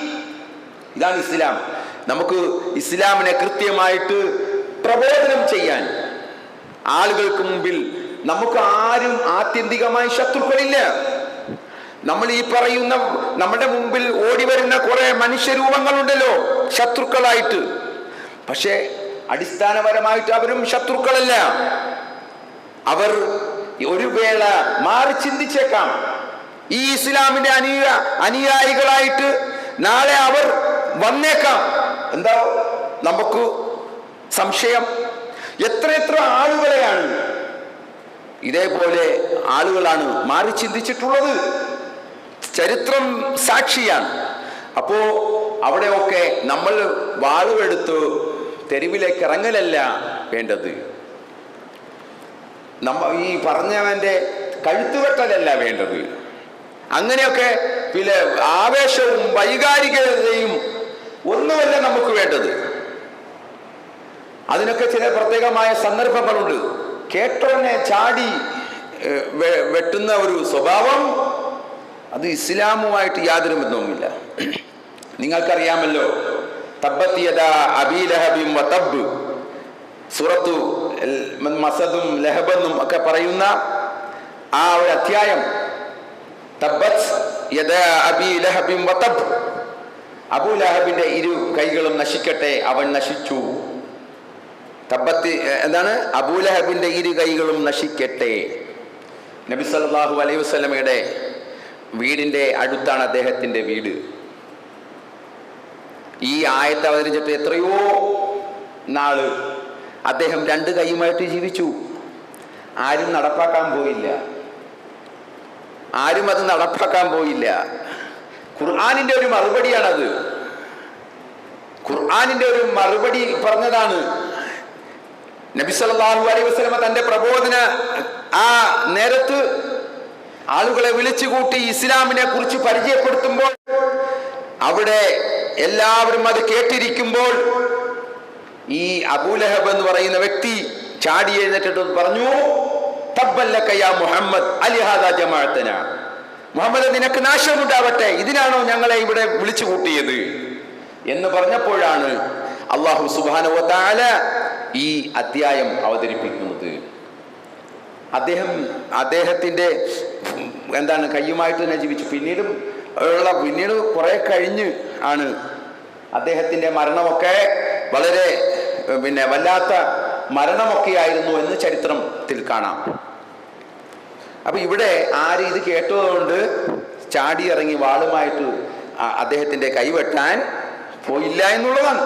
ഇതാണ് ഇസ്ലാം. നമുക്ക് ഇസ്ലാമിനെ കൃത്യമായിട്ട് പ്രബോധനം ചെയ്യാൻ ആളുകൾക്ക് മുമ്പിൽ നമുക്ക് ആരും ആത്യന്തികമായി ശത്രുക്കളില്ല. നമ്മൾ ഈ പറയുന്ന നമ്മുടെ മുമ്പിൽ ഓടി വരുന്ന കുറെ മനുഷ്യരൂപങ്ങളുണ്ടല്ലോ ശത്രുക്കളായിട്ട്, പക്ഷെ അടിസ്ഥാനപരമായിട്ട് അവരും ശത്രുക്കളല്ല. അവർ ഒരു വേള മാറി ചിന്തിച്ചേക്കാം. ഈ ഇസ്ലാമിന്റെ അനുയായികളായിട്ട് നാളെ അവർ വന്നേക്കാം. എന്താ നമുക്ക് സംശയം? എത്ര ആളുകളെയാണ് ഇതേപോലെ ആളുകളാണ് മാറി ചിന്തിച്ചിട്ടുള്ളത്. ചരിത്രം സാക്ഷിയാണ്. അപ്പോ അവിടെയൊക്കെ നമ്മൾ വാളുവെടുത്ത് തെരുവിലേക്ക് ഇറങ്ങലല്ല വേണ്ടത്, ഈ പറഞ്ഞവന്റെ കഴുത്തുവെട്ടലല്ല വേണ്ടത്. അങ്ങനെയൊക്കെ പിന്നെ ആവേശവും വൈകാരികതയും ഒന്നുമല്ല നമുക്ക് വേണ്ടത്. അതിനൊക്കെ ചില പ്രത്യേകമായ സന്ദർഭങ്ങളുണ്ട്. കേട്ടോനെ ചാടി വെട്ടുന്ന ഒരു സ്വഭാവം അത് ഇസ്ലാമുമായിട്ട് യാതൊരു ബന്ധവുമില്ല. നിങ്ങൾക്കറിയാമല്ലോ, തബ്ബത് യദാ അബീ ലഹബിൻ വതബ്, സൂറത്തു മസദും ലഹബെന്നും ഒക്കെ പറയുന്ന ആ ഒരു അധ്യായം. തബ്ബത് യദാ അബീ ലഹബിൻ വതബ്, അബൂ ലഹബിന്റെ ഇരു കൈകളും നശിക്കട്ടെ, അവൻ നശിച്ചു. തബ്ബത്ത് എന്താണ്? അബൂ ലഹബിന്റെ ഇരു കൈകളും നശിക്കട്ടെ. നബി സല്ലല്ലാഹു അലൈഹി വസല്ലമയുടെ വീടിന്റെ അടുത്താണ് അദ്ദേഹത്തിന്റെ വീട്. ഈ ആയത്ത് അവതരിച്ചിട്ട് എത്രയോ നാള് അദ്ദേഹം രണ്ട് കൈയുമായിട്ട് ജീവിച്ചു. ആരും നടപ്പാക്കാൻ പോയില്ല. ഖുർആനിന്റെ ഒരു മറുപടിയാണത്. ഖുർആനിന്റെ ഒരു മറുപടി പറഞ്ഞതാണ്. നബി സല്ലല്ലാഹു അലൈഹി വസല്ലമ തന്റെ പ്രബോധന ആ നേരത്ത് ആളുകളെ വിളിച്ചുകൂട്ടി ഇസ്ലാമിനെ കുറിച്ച് പരിചയപ്പെടുത്തുമ്പോൾ അവിടെ എല്ലാവരും അത് കേട്ടിരിക്കുമ്പോൾ ഈ അബൂ ലഹബ് എന്ന് പറയുന്ന വ്യക്തി ചാടി എഴുന്നേറ്റിട്ട് പറഞ്ഞു, തബ്ബല്ലക യാ മുഹമ്മദ് അലിഹാദാ ജമാഅതന, മുഹമ്മദ് നിനക്ക് നാശമുണ്ടാവട്ടെ, ഇതിനാണോ ഞങ്ങളെ ഇവിടെ വിളിച്ചു കൂട്ടിയത് എന്ന് പറഞ്ഞപ്പോഴാണ് അല്ലാഹു സുബ്ഹാനഹു വ തആല ഈ അധ്യായം അവതരിപ്പിക്കുന്നത്. അദ്ദേഹത്തിന്റെ കയ്യുമായിട്ട് തന്നെ ജീവിച്ചു. പിന്നീടും ഉള്ള പിന്നീട് കുറെ കഴിഞ്ഞ് ആണ് അദ്ദേഹത്തിൻ്റെ മരണമൊക്കെ വളരെ വല്ലാത്ത മരണമൊക്കെ ആയിരുന്നു എന്ന് ചരിത്രത്തിൽ കാണാം. അപ്പൊ ഇവിടെ ആര് ഇത് കേട്ടതുകൊണ്ട് ചാടി ഇറങ്ങി വാളുമായിട്ട് അദ്ദേഹത്തിന്റെ കൈവെട്ടാൻ പോയില്ല എന്നുള്ളതാണ്.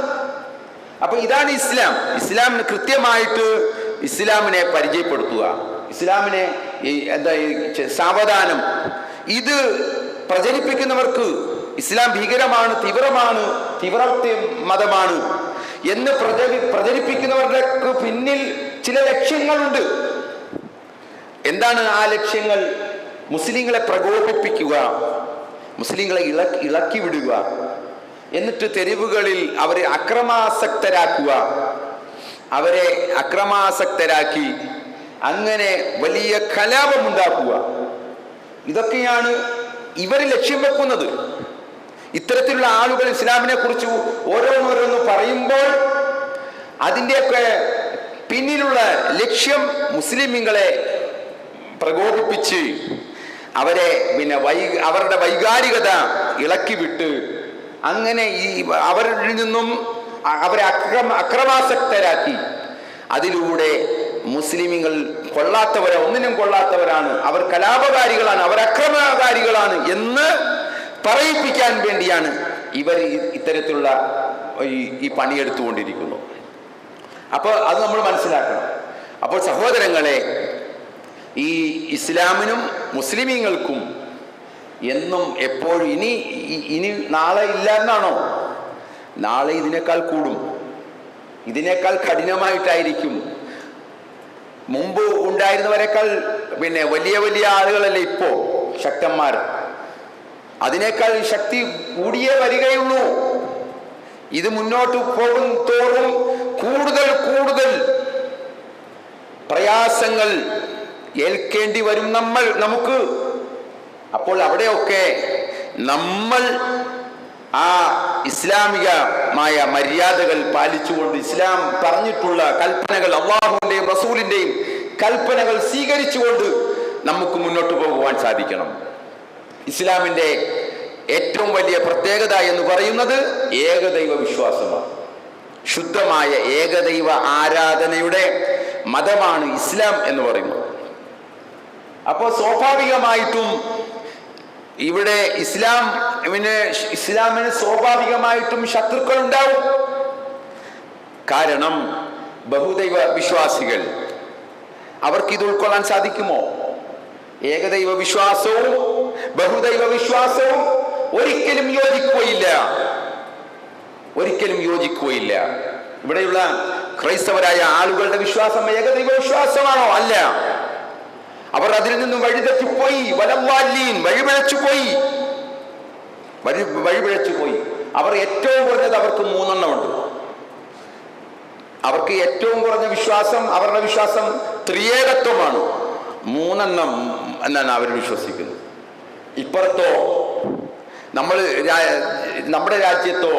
അപ്പൊ ഇതാണ് ഇസ്ലാം. ഇസ്ലാമിന് കൃത്യമായിട്ട് ഇസ്ലാമിനെ പരിചയപ്പെടുത്തുക, ഇസ്ലാമിനെ സാവധാനം. ഇത് പ്രചരിപ്പിക്കുന്നവർക്ക് ഇസ്ലാം ഭീകരമാണ്, തീവ്ര മതമാണ് എന്ന് പ്രചരിപ്പിക്കുന്നവരുടെ പിന്നിൽ ചില ലക്ഷ്യങ്ങളുണ്ട്. എന്താണ് ആ ലക്ഷ്യങ്ങൾ? മുസ്ലിങ്ങളെ പ്രകോപിപ്പിക്കുക, മുസ്ലിങ്ങളെ ഇളക്കി വിടുക, എന്നിട്ട് തെരുവുകളിൽ അവരെ അക്രമാസക്തരാക്കി അങ്ങനെ വലിയ കലാപമുണ്ടാക്കുക. ഇതൊക്കെയാണ് ഇവർ ലക്ഷ്യം വെക്കുന്നത്. ഇത്തരത്തിലുള്ള ആളുകൾ ഇസ്ലാമിനെ കുറിച്ച് ഓരോന്നോരോന്ന് പറയുമ്പോൾ അതിൻ്റെയൊക്കെ പിന്നിലുള്ള ലക്ഷ്യം മുസ്ലിമുകളെ പ്രകോപിപ്പിച്ച് അവരെ അവരുടെ വൈകാരികത ഇളക്കിവിട്ട് അങ്ങനെ അവരിൽ നിന്നും അവരെ അക്രമാസക്തരാക്കി അതിലൂടെ മുസ്ലിമുകൾ ഒന്നിനും കൊള്ളാത്തവരാണ്, അവർ കലാപകാരികളാണ്, അവർ അക്രമകാരികളാണ് എന്ന് പറയിപ്പിക്കാൻ വേണ്ടിയാണ് ഇവർ ഇത്തരത്തിലുള്ള ഈ പണിയെടുത്തുകൊണ്ടിരിക്കുന്നു. അപ്പോൾ അത് നമ്മൾ മനസ്സിലാക്കണം. അപ്പോൾ സഹോദരങ്ങളെ, ഈ ഇസ്ലാമിനും മുസ്ലിമീങ്ങൾക്കും എന്നും എപ്പോഴും ഇനി നാളെ ഇല്ല എന്നാണോ? നാളെ ഇതിനേക്കാൾ കൂടും, ഇതിനേക്കാൾ കഠിനമായിട്ടായിരിക്കും. മുമ്പ് ഉണ്ടായിരുന്നവരെക്കാൾ വലിയ വലിയ ആളുകളല്ലേ ഇപ്പോ ശക്തന്മാർ, അതിനേക്കാൾ ശക്തി കൂടിയേ വരികയുള്ളൂ. ഇത് മുന്നോട്ട് പോകും തോറും കൂടുതൽ പ്രയാസങ്ങൾ ഏൽക്കേണ്ടി വരും നമുക്ക്. അപ്പോൾ അവിടെയൊക്കെ നമ്മൾ ആ ഇസ്ലാമികമായ മര്യാദകൾ പാലിച്ചുകൊണ്ട് ഇസ്ലാം പറഞ്ഞിട്ടുള്ള കൽപ്പനകൾ, അള്ളാഹുവിൻ്റെയും റസൂലിൻ്റെയും കൽപ്പനകൾ സ്വീകരിച്ചുകൊണ്ട് നമുക്ക് മുന്നോട്ട് പോകുവാൻ സാധിക്കണം. ഇസ്ലാമിൻ്റെ ഏറ്റവും വലിയ പ്രത്യേകത എന്ന് പറയുന്നത് ഏകദൈവ വിശ്വാസമാണ്. ശുദ്ധമായ ഏകദൈവ ആരാധനയുടെ മതമാണ് ഇസ്ലാം എന്ന് പറയുന്നത്. അപ്പോൾ സ്വാഭാവികമായിട്ടും ഇവിടെ ഇസ്ലാമിന് സ്വാഭാവികമായിട്ടും ശത്രുക്കൾ ഉണ്ടാവും. കാരണം ബഹുദൈവ വിശ്വാസികൾ, അവർക്ക് ഇത് ഉൾക്കൊള്ളാൻ സാധിക്കുമോ? ഏകദൈവ വിശ്വാസവും ബഹുദൈവ വിശ്വാസവും ഒരിക്കലും യോജിക്കുകയില്ല. ഇവിടെയുള്ള ക്രൈസ്തവരായ ആളുകളുടെ വിശ്വാസം ഏകദൈവ വിശ്വാസമാണോ? അല്ല. അവർ അതിൽ നിന്നും വഴിതെറ്റിപ്പോയി, വഴിപിഴച്ചുപോയി. അവർ ഏറ്റവും കുറഞ്ഞത് അവർക്ക് 3 എണ്ണമുണ്ട്. അവർക്ക് ഏറ്റവും കുറഞ്ഞ വിശ്വാസം, അവരുടെ വിശ്വാസം ത്രിയേകത്വമാണ്. 3 എണ്ണം എന്നാണ് അവർ വിശ്വസിക്കുന്നത്. ഇപ്പുറത്തോ നമ്മുടെ രാജ്യത്തോ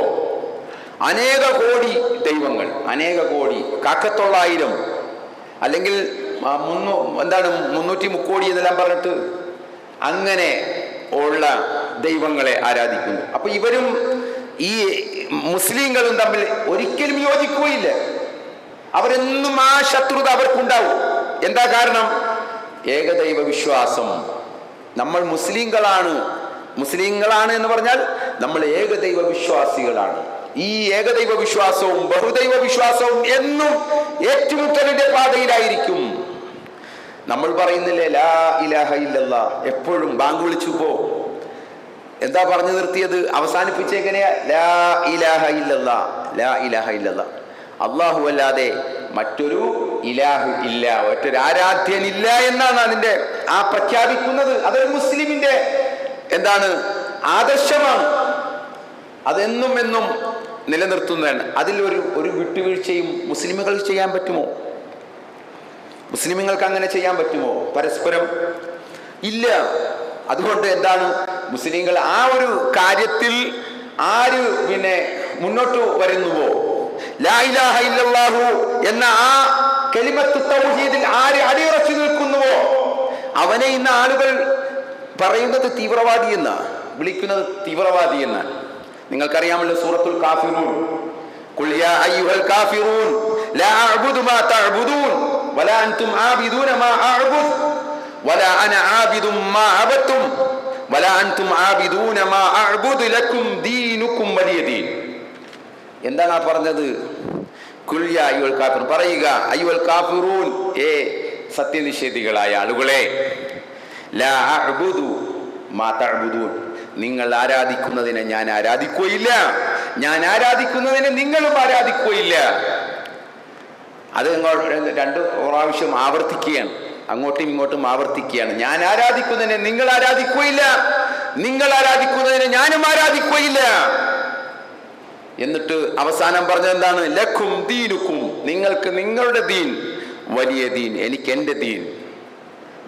അനേക കോടി ദൈവങ്ങൾ, അനേക കോടി, കാക്കത്തൊള്ളായിരം അല്ലെങ്കിൽ 300 കോടി എന്നെല്ലാം പറഞ്ഞിട്ട് അങ്ങനെ ഉള്ള ദൈവങ്ങളെ ആരാധിക്കുന്നു. അപ്പൊ ഇവരും ഈ മുസ്ലിങ്ങളും തമ്മിൽ ഒരിക്കലും യോജിക്കുകയില്ല. അവരെന്നും ആ ശത്രുത അവർക്കുണ്ടാവും. എന്താ കാരണം? ഏകദൈവ വിശ്വാസം. നമ്മൾ മുസ്ലിങ്ങളാണ് എന്ന് പറഞ്ഞാൽ നമ്മൾ ഏകദൈവ വിശ്വാസികളാണ്. ഈ ഏകദൈവ വിശ്വാസവും ബഹുദൈവ വിശ്വാസവും എന്നും ഏറ്റുമുട്ടലിന്റെ പാതയിലായിരിക്കും. നമ്മൾ പറയുന്നില്ലേ ലാ ഇലാഹ ഇല്ലല്ലാ, എപ്പോഴും ബാങ്ക് വിളിച്ചുപ്പോ എന്താ പറഞ്ഞു നിർത്തിയത്? അവസാനിപ്പിച്ചെങ്ങനെയാ? ലാ ഇലാഹ ഇല്ലല്ലാ, ലാ ഇലാഹ ഇല്ലല്ലാ, അല്ലാഹു അല്ലാതെ മറ്റൊരു ഇലാഹ് ഇല്ല, മറ്റൊരു ആരാധ്യനില്ല എന്നാണ് അതിന്റെ ആ പ്രഖ്യാപിക്കുന്നത്. അതൊരു മുസ്ലിമിന്റെ ആദർശമാണ്. അതെന്നും എന്നും നിലനിർത്തുന്നതാണ്. അതിൽ ഒരു വിട്ടുവീഴ്ചയും മുസ്ലിമുകൾ ചെയ്യാൻ പറ്റുമോ? മുസ്ലിമുകൾക്ക് അങ്ങനെ ചെയ്യാൻ പറ്റുമോ പരസ്പരം? ഇല്ല. അതുകൊണ്ട് മുസ്ലിങ്ങൾ ആ ഒരു കാര്യത്തിൽ ആര് മുന്നോട്ട് വരുന്നുവോ, ലാ ഇലാഹ ഇല്ലല്ലാഹു എന്ന ആ കലിമത്ത് തൗഹീദിൽ ആര് അടിയുറച്ചു നിൽക്കുന്നുവോ അവനെ ഇന്ന് ആളുകൾ പറയുന്നത് തീവ്രവാദി എന്ന, വിളിക്കുന്നത് തീവ്രവാദി എന്നാണ്. നിങ്ങൾക്കറിയാമല്ലോ സൂറത്തുൽ കാഫിറൂൻ, ഖുൽ യാ അയ്യുഹൽ കാഫിറൂൻ ലാ അഅ്ബുദു മാ തഅ്ബുദൂൻ വലാ അൻതും ആബിദൂന മാ അഅ്ബുദു വലാ അന ആബിദും മാ അബദതും വലാ അൻതും ആബിദൂന മാ അഅ്ബുദു ലക്കും ദീനുക്കും വലിയ ദീൻ. എന്താണ് ആ പറഞ്ഞത്? ഖുൽ യാ അയ്യുഹൽ കാഫിറൂൻ, പറയുക അയ്യുഹൽ കാഫിറൂൻ, സത്യനിഷേധികളായ ആളുകളെ, ലാ അഅ്ബുദു മാ തഅ്ബുദൂൻ, നിങ്ങൾ ആരാധിക്കുന്നതിനെ ഞാൻ ആരാധിക്കുകയില്ല, ഞാൻ ആരാധിക്കുന്നതിനെ നിങ്ങളും ആരാധിക്കുകയില്ല. അത് രണ്ട് പ്രാവശ്യം ആവർത്തിക്കുകയാണ്, അങ്ങോട്ടും ഇങ്ങോട്ടും ആവർത്തിക്കുകയാണ്. ഞാൻ ആരാധിക്കുന്നതിനെ നിങ്ങൾ ആരാധിക്കുകയില്ല, നിങ്ങൾ ആരാധിക്കുന്നതിനെ ഞാനും ആരാധിക്കുകയില്ല. എന്നിട്ട് അവസാനം പറഞ്ഞത് എന്താണ്? ലക്കും ദീനുക്കും, നിങ്ങൾക്ക് നിങ്ങളുടെ ദീൻ വലിയ ദീൻ, എനിക്ക് എൻ്റെ ദീൻ.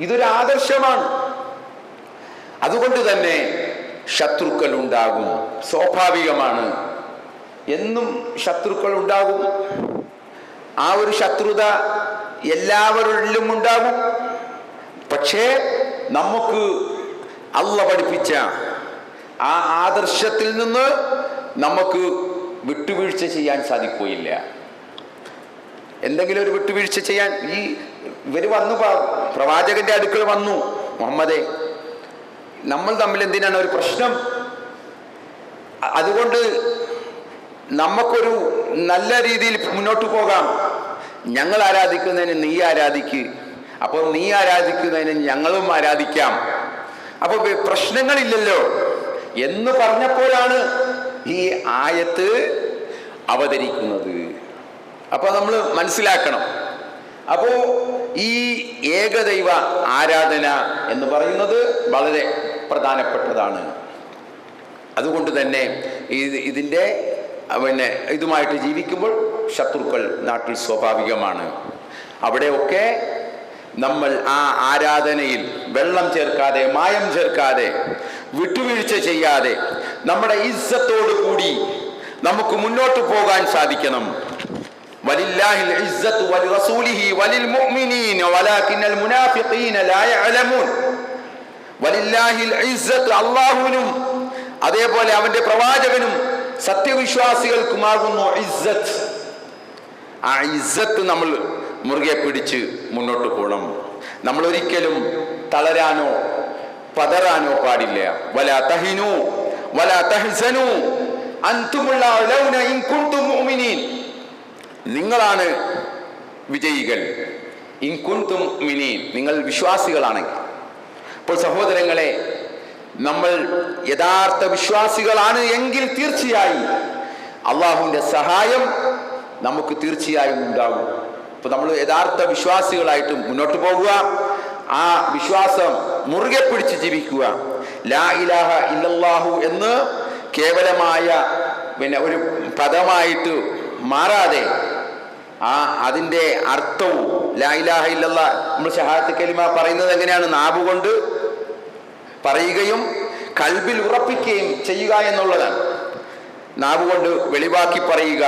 ഇതൊരു ആദർശമാണ്. അതുകൊണ്ട് തന്നെ ശത്രുക്കൾ ഉണ്ടാകും, സ്വാഭാവികമാണ്. എന്നും ശത്രുക്കൾ ഉണ്ടാകും. ആ ഒരു ശത്രുത എല്ലാവരിലും ഉണ്ടാകും. പക്ഷേ നമുക്ക് അല്ലാഹു പഠിപ്പിച്ച ആ ആദർശത്തിൽ നിന്ന് നമുക്ക് വിട്ടുവീഴ്ച ചെയ്യാൻ സാധിക്കുകയില്ല. എന്തെങ്കിലും ഒരു വിട്ടുവീഴ്ച ചെയ്യാൻ ഇവർ വന്നു, പ്രവാചകന്റെ അടുക്കൽ വന്നു, മുഹമ്മദേ നമ്മൾ തമ്മിൽ എന്തിനാണ് ഒരു പ്രശ്നം? അതുകൊണ്ട് നമുക്കൊരു നല്ല രീതിയിൽ മുന്നോട്ട് പോകാം. ഞങ്ങൾ ആരാധിക്കുന്നതിന് നീ ആരാധിക്ക്, അപ്പോൾ നീ ആരാധിക്കുന്നതിന് ഞങ്ങളും ആരാധിക്കാം, അപ്പോൾ പ്രശ്നങ്ങളില്ലല്ലോ എന്ന് പറഞ്ഞപ്പോഴാണ് ഈ ആയത്ത് അവതരിക്കുന്നത്. അപ്പോൾ നമ്മൾ മനസ്സിലാക്കണം. അപ്പോൾ ഈ ഏകദൈവ ആരാധന എന്ന് പറയുന്നത് വളരെ പ്രധാനപ്പെട്ടതാണ്. അതുകൊണ്ട് തന്നെ ഇതിൻ്റെ ഇതുമായിട്ട് ജീവിക്കുമ്പോൾ ശത്രുക്കൾ നാട്ടിൽ സ്വാഭാവികമാണ്. അവിടെയൊക്കെ നമ്മൾ ആ ആരാധനയിൽ വെള്ളം ചേർക്കാതെ, മായം ചേർക്കാതെ, വിട്ടുവീഴ്ച ചെയ്യാതെ നമ്മുടെ ഇസ്സത്തോടു കൂടി നമുക്ക് മുന്നോട്ട് പോകാൻ സാധിക്കണം. വലില്ലാഹിൽ ഇസ്സത്തു വലിറസൂലിഹി വലിൽ മുഅ്മിനീന വലാകിന്നൽ മുനാഫിഖീന ലാ യഅലമൂൻ. വലില്ലാഹിൽ ഇസ്സത്ത്, അല്ലാഹുവിനും അതേപോലെ അവന്റെ പ്രവാചകനും സത്യവിശ്വാസികൾക്കുമാകുന്നു ഇസ്സത്ത്. ആ ഇസ്സത്ത് നമ്മൾ മുറുകെ പിടിച്ച് മുന്നോട്ട് പോകണം. നമ്മൾ ഒരിക്കലും തളരാനോ പതറാനോ പാടില്ല. വലാ തഹിനു വലാ തഹ്സനു അൻതുമുൽ അലൗന ഇൻ കുൻതും മുഅ്മിനീൻ, നിങ്ങളാണ് വിജയികൾ. ഇൻ കുൻതും മുഅ്മിനീൻ, നിങ്ങൾ വിശ്വാസികളാണെങ്കിൽ. അപ്പോൾ സഹോദരങ്ങളെ, നമ്മൾ യഥാർത്ഥ വിശ്വാസികളാണ് എങ്കിൽ തീർച്ചയായും അള്ളാഹുവിൻ്റെ സഹായം നമുക്ക് തീർച്ചയായും ഉണ്ടാകും. അപ്പോൾ നമ്മൾ യഥാർത്ഥ വിശ്വാസികളായിട്ട് മുന്നോട്ട് പോകുക, ആ വിശ്വാസം മുറുകെ പിടിച്ച് ജീവിക്കുക. ലാ ഇലാഹ ഇല്ലല്ലാഹു എന്ന് കേവലമായ ഒരു പദമായിട്ട് മാറാതെ അതിൻ്റെ അർത്ഥവും ലാ ഇലാഹ ഇല്ലല്ലാഹ്, നമ്മൾ ഷഹാദത്ത് കലിമ പറയുന്നത് എങ്ങനെയാണ്? നാവുകൊണ്ട് പറയുകയും കൽബിൽ ഉറപ്പിക്കുകയും ചെയ്യുക എന്നുള്ളതാണ്. നാവുകൊണ്ട് വെളിവാക്കി പറയുക,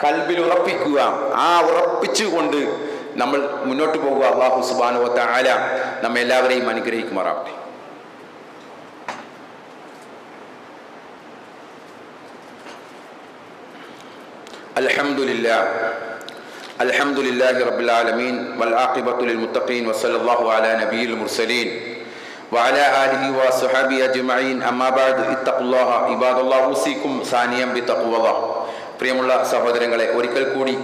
കൽബിൽ ഉറപ്പിക്കുക. ആ ഉറപ്പിച്ചുകൊണ്ട് നമ്മൾ മുന്നോട്ട് പോകുക. അല്ലാഹു സുബ്ഹാനഹു വ തആല നമ്മെ എല്ലാവരെയും അനുഗ്രഹിക്കുമാറാവട്ടെ. അൽഹംദുലില്ലാഹ് അൽഹംദുലില്ലാഹി റബ്ബിൽ ആലമീൻ വൽ ആഖിബത്തു ലിൽ മുത്തഖീൻ വസല്ലല്ലാഹു അലാ നബിയിൽ മുർസലീൻ വഅലാ ആലിഹി വസ്വഹബിഹി അജ്മഈൻ. അമ്മാ ബഅദ് ഇത്തഖുല്ലാഹ ഇബാദല്ലാഹ് ഉസീകും സാനിയം ബിത്തഖ്വല്ലാഹ്. പ്രിയമുള്ള സഹോദരങ്ങളെ, ഒരിക്കൽ കൂടി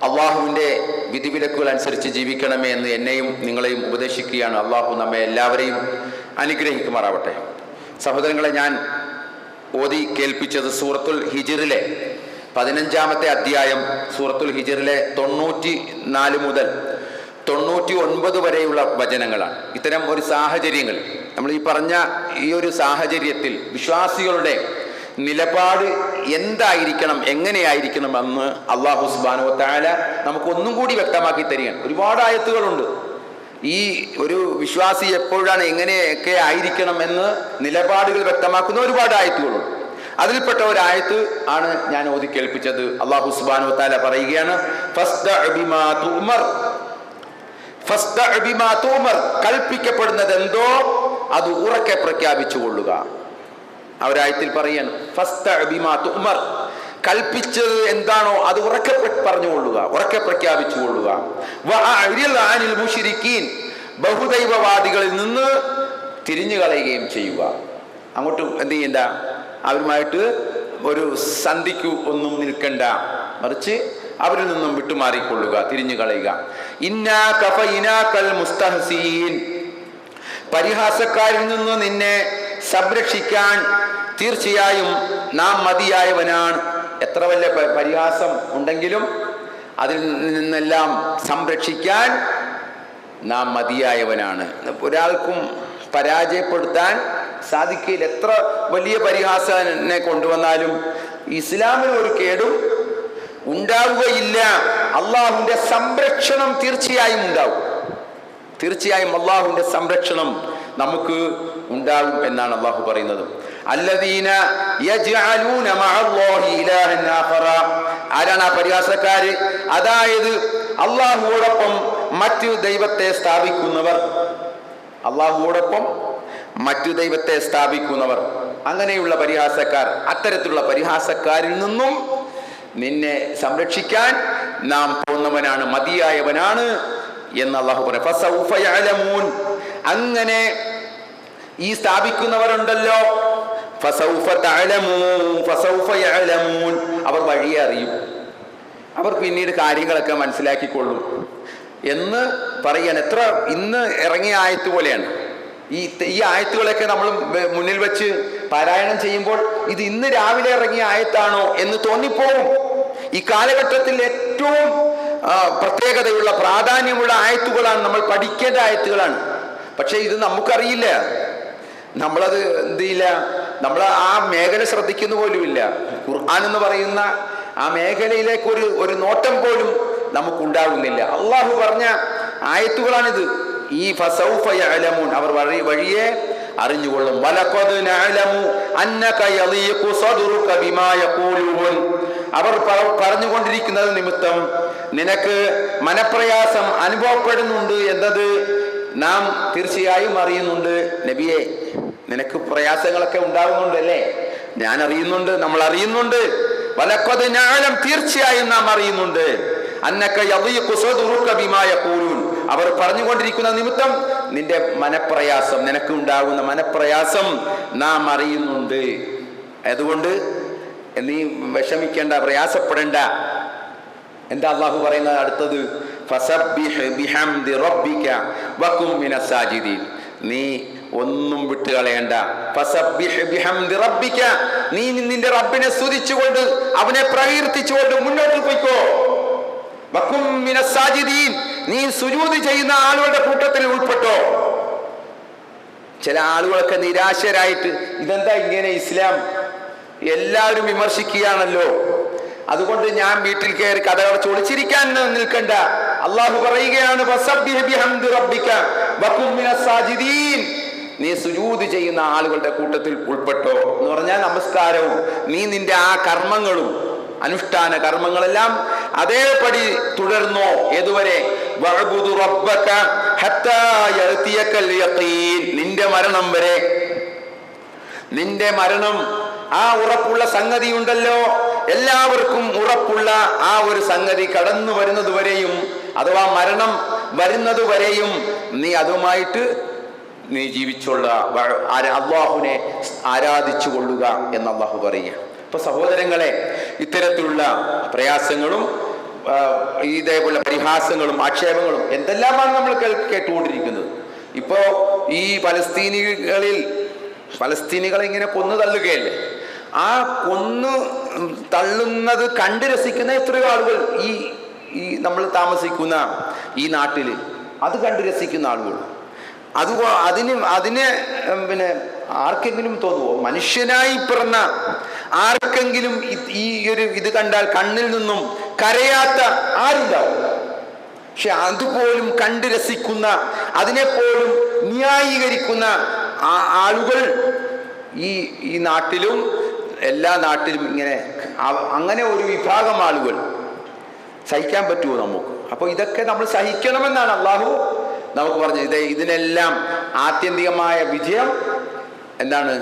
അള്ളാഹുവിൻ്റെ വിധിവിലക്കുകൾ അനുസരിച്ച് ജീവിക്കണമേ എന്ന് എന്നെയും നിങ്ങളെയും ഉപദേശിക്കുകയാണ്. അള്ളാഹു നമ്മെ എല്ലാവരെയും അനുഗ്രഹിക്കുമാറാവട്ടെ. സഹോദരങ്ങളെ, ഞാൻ ഓതി കേൾപ്പിച്ചത് സൂറത്തുൽ ഹിജ്റിലെ 15-ാമത്തെ അധ്യായം, സൂറത്തുൽ ഹിജ്റിലെ 94 മുതൽ 99 വരെയുള്ള വചനങ്ങളാണ്. ഇത്തരം ഒരു സാഹചര്യങ്ങൾ, നമ്മൾ ഈ പറഞ്ഞ ഈ ഒരു സാഹചര്യത്തിൽ വിശ്വാസികളുടെ നിലപാട് എന്തായിരിക്കണം, എങ്ങനെയായിരിക്കണം എന്ന് അല്ലാഹു സുബ്ഹാനഹു വ തആല നമുക്കൊന്നും കൂടി വ്യക്തമാക്കി തരികയാണ്. ഒരുപാട് ആയത്തുകളുണ്ട്. ഈ ഒരു വിശ്വാസി എപ്പോഴാണ് എങ്ങനെയൊക്കെ ആയിരിക്കണം എന്ന് നിലപാടുകൾ വ്യക്തമാക്കുന്ന ഒരുപാട് ആയത്തുകളുണ്ട്. അതിൽപ്പെട്ട ഒരായത്ത് ആണ് ഞാൻ ഓതി കേൾപ്പിച്ചത്. അല്ലാഹു സുബ്ഹാനഹു വ തആല പറയുകയാണ്, കൽപ്പിക്കപ്പെടുന്നത് എന്തോ അത് ഉറക്കെ പ്രഖ്യാപിച്ചു കൊള്ളുക. അവരായത്തിൽ പറയാണ് ഫസ്തഅ ബിമാ തുഅ്മർ, കൽപ്പിച്ചത് എന്താണോ അത് ഉറക്കെ പറഞ്ഞുകൊള്ളുക, ഉറക്കെ പ്രഖ്യാപിച്ചുകൊള്ളുക. വഅഅ്രിദ് അനിൽ മുശ്രിക്കീൻ, ബഹുദൈവവാദികളിൽ നിന്ന് തിരിഞ്ഞു കളയുകയും ചെയ്യുക. അങ്ങോട്ട് എന്ത് ചെയ്യണ്ട, അവരുമായിട്ട് ഒരു സന്ധിക്ക് ഒന്നും നിൽക്കണ്ട, മറിച്ച് അവരിൽ നിന്നും വിട്ടുമാറിക്കൊള്ളുക, തിരിഞ്ഞു കളയുക. ഇന്നാ കഫൈനാകൽ മുസ്തഹ്സീൻ, പരിഹാസക്കാരിൽ നിന്ന് നിന്നെ സംരക്ഷിക്കാൻ തീർച്ചയായും നാം മതിയായവനാണ്. എത്ര വലിയ പരിഹാസം ഉണ്ടെങ്കിലും അതിൽ നിന്നെല്ലാം സംരക്ഷിക്കാൻ നാം മതിയായവനാണ്. ഒരാൾക്കും പരാജയപ്പെടുത്താൻ സാധിക്കില്ല. എത്ര വലിയ പരിഹാസനെ കൊണ്ടുവന്നാലും ഇസ്ലാമിന് ഒരു കേടും ഉണ്ടാവുകയില്ല. അള്ളാഹുവിന്റെ സംരക്ഷണം തീർച്ചയായും ഉണ്ടാവും. തീർച്ചയായും അള്ളാഹുവിന്റെ സംരക്ഷണം നമുക്ക് ഉണ്ടാകും എന്നാണ് അള്ളാഹു പറയുന്നത്. അല്ലദീന യജ്അലൂന മഅല്ലാഹി ഇലാഹൻ ആഖറ, ആരാണ് ആ പരിഹാസക്കാര്? അതായത് അള്ളാഹുവോടൊപ്പം മറ്റു ദൈവത്തെ സ്ഥാപിക്കുന്നവർ. അള്ളാഹുവോടൊപ്പം മറ്റു ദൈവത്തെ സ്ഥാപിക്കുന്നവർ, അങ്ങനെയുള്ള പരിഹാസക്കാർ. അത്തരത്തിലുള്ള പരിഹാസക്കാരിൽ നിന്നും നിന്നെ സംരക്ഷിക്കാൻ നാം പോകുന്നവനാണ്, മതിയായവനാണ് എന്ന് അള്ളാഹു പറയും. ഫസൗഫ യഅലമൂൻ, അങ്ങനെ ഈ സ്ഥാപിക്കുന്നവരുണ്ടല്ലോ, ഫസൗഫ തഅലമൂൻ ഫസൗഫ യഅലമൂൻ, അവർ വഴിയെ അറിയും, അവർ പിന്നീട് കാര്യങ്ങളൊക്കെ മനസ്സിലാക്കിക്കൊള്ളും എന്ന് പറയാൻ. എത്ര ഇന്ന് ഇറങ്ങിയ ആയത്ത് പോലെയാണ് ഈ ആയത്തുകളൊക്കെ നമ്മൾ മുന്നിൽ വെച്ച് പാരായണം ചെയ്യുമ്പോൾ ഇത് ഇന്ന് രാവിലെ ഇറങ്ങിയ ആയത്താണോ എന്ന് തോന്നിപ്പോകും. ഈ കാലഘട്ടത്തിൽ ഏറ്റവും പ്രത്യേകതയുള്ള പ്രാധാന്യമുള്ള ആയത്തുകളാണ്, നമ്മൾ പഠിക്കേണ്ട ആയത്തുകളാണ്. പക്ഷെ ഇത് നമുക്കറിയില്ല, നമ്മളത് എന്ത് ചെയ്യില്ല, നമ്മൾ ആ മേഖല ശ്രദ്ധിക്കുന്ന പോലുമില്ല. ഖുർആൻ എന്ന് പറയുന്ന ആ മേഖലയിലേക്ക് ഒരു നോട്ടം പോലും നമുക്കുണ്ടാകുന്നില്ല. അള്ളാഹു പറഞ്ഞ ആയത്തുകളാണിത്. ഈ ഫസൗഫ യഅലമൂൻ, അവർ വഴിയെ അറിഞ്ഞുകൊള്ളും. വലഖദ് നഅലമു അന്നക യളീഖു സദ്റുക ബിമാ യഖൂലൂൻ, അവർ പറഞ്ഞുകൊണ്ടിരിക്കുന്നത് നിമിത്തം നിനക്ക് മനപ്രയാസം അനുഭവപ്പെടുന്നുണ്ട് എന്നത് നാം തീർച്ചയായും അറിയുന്നുണ്ട്. നബിയെ, നിനക്ക് പ്രയാസങ്ങളൊക്കെ ഉണ്ടാകുന്നുണ്ടല്ലേ? ഞാൻ അറിയുന്നുണ്ട്, നമ്മൾ അറിയുന്നുണ്ട്. വലഖദ് നഅലം, തീർച്ചയായും നാം അറിയുന്നുണ്ട്. അന്നക യളീഖു സദ്റുക ബിമാ യഖൂലൂൻ, അവർ പറഞ്ഞുകൊണ്ടിരിക്കുന്ന നിമിത്തം നിന്റെ മനപ്രയാസം, നിനക്ക് ഉണ്ടാകുന്ന മനപ്രയാസം നാം അറിയുന്നുണ്ട്. അതുകൊണ്ട് നീ വിഷമിക്കേണ്ട, പ്രയാസപ്പെടേണ്ട. എന്താ അള്ളാഹു പറയുന്നത് അടുത്തത്? ഫസബ്ബിഹ് ബിഹംദി റബ്ബിക വകും മിനസ് സാജിദീൻ, നീ ഒന്നും വിട്ടുകളയേണ്ട. ഫസബ്ബിഹ് ബിഹംദി റബ്ബിക, നീ നിന്റെ റബ്ബിനെ സ്തുതിച്ചുകൊണ്ട് അവനെ പ്രകീർത്തിച്ചുകൊണ്ട് മുന്നോട്ട് പോയിക്കോ. വകും മിനസ് സാജിദീൻ, നീ സുജൂദ് ചെയ്യുന്ന ആളുകളുടെ കൂട്ടത്തിൽ ഉൾപ്പെട്ടോ. ചില ആളുകളൊക്കെ നിരാശരായിട്ട് ഇതെന്താ ഇങ്ങനെ ഇസ്ലാം, എല്ലാവരും വിമർശിക്കുകയാണല്ലോ, അതുകൊണ്ട് ഞാൻ വീട്ടിൽ കയറി കഥകടച്ച് ഒളിച്ചിരിക്കാൻ നിൽക്കണ്ട. അള്ളാഹു പറയുകയാണ് ഫസബ്ബിഹ് ബിഹംദി റബ്ബിക വകും മിനസ് സാജിദീൻ, നീ സുജൂദ് ചെയ്യുന്ന ആളുകളുടെ കൂട്ടത്തിൽ ഉൾപ്പെട്ടോ എന്ന് പറഞ്ഞാൽ നമസ്കാരവും നീ നിന്റെ ആ കർമ്മങ്ങളും അനുഷ്ഠാന കർമ്മങ്ങളെല്ലാം അതേപടി തുടർന്നോ. ഏതുവരെ? വഅ്ബുദു റബ്ബക ഹത്താ യഅതിയകൽ യഖീൻ, നിന്റെ മരണം വരെ. നിന്റെ മരണം, ആ ഉറപ്പുള്ള സംഗതി ഉണ്ടല്ലോ, എല്ലാവർക്കും ഉറപ്പുള്ള ആ ഒരു സംഗതി കടന്നു വരുന്നത് വരെയും, അഥവാ മരണം വരുന്നത് വരെയും നീ അതുമായിട്ട് നീ ജീവിച്ചുള്ള അള്ളാഹുവിനെ ആരാധിച്ചു കൊള്ളുക എന്ന് അള്ളാഹു പറയുക. അപ്പൊ സഹോദരങ്ങളെ, ഇത്തരത്തിലുള്ള പ്രയാസങ്ങളും ഇതേപോലെ പരിഹാസങ്ങളും ആക്ഷേപങ്ങളും എന്തെല്ലാമാണ് നമ്മൾ കേട്ടുകൊണ്ടിരിക്കുന്നത്. ഇപ്പോ ഈ ഫലസ്തീനികളെ ഇങ്ങനെ കൊന്നു തള്ളുകയല്ലേ, ആ കൊന്നു തള്ളുന്നത് കണ്ട് രസിക്കുന്ന എത്രയോ ആളുകൾ ഈ നമ്മൾ താമസിക്കുന്ന ഈ നാട്ടില് അത് കണ്ട് രസിക്കുന്ന ആളുകൾ. അതിന് പിന്നെ ആർക്കെങ്കിലും തോന്നുമോ? മനുഷ്യനായി പിറന്ന ആർക്കെങ്കിലും ഈ ഒരു ഇത് കണ്ടാൽ കണ്ണിൽ നിന്നും കരയാത്ത ആരുണ്ടാവും? പക്ഷെ അതുപോലും കണ്ട് രസിക്കുന്ന, അതിനെപ്പോലും ന്യായീകരിക്കുന്ന ആളുകൾ ഈ നാട്ടിലും എല്ലാ നാട്ടിലും ഇങ്ങനെ അങ്ങനെ ഒരു വിഭാഗം ആളുകൾ. സഹിക്കാൻ പറ്റുമോ നമുക്ക്? അപ്പോൾ ഇതൊക്കെ നമ്മൾ സഹിക്കണമെന്നാണ് അള്ളാഹു നമുക്ക് പറഞ്ഞത്. ഇതിനെല്ലാം ആത്യന്തികമായ വിജയം എന്താണ്?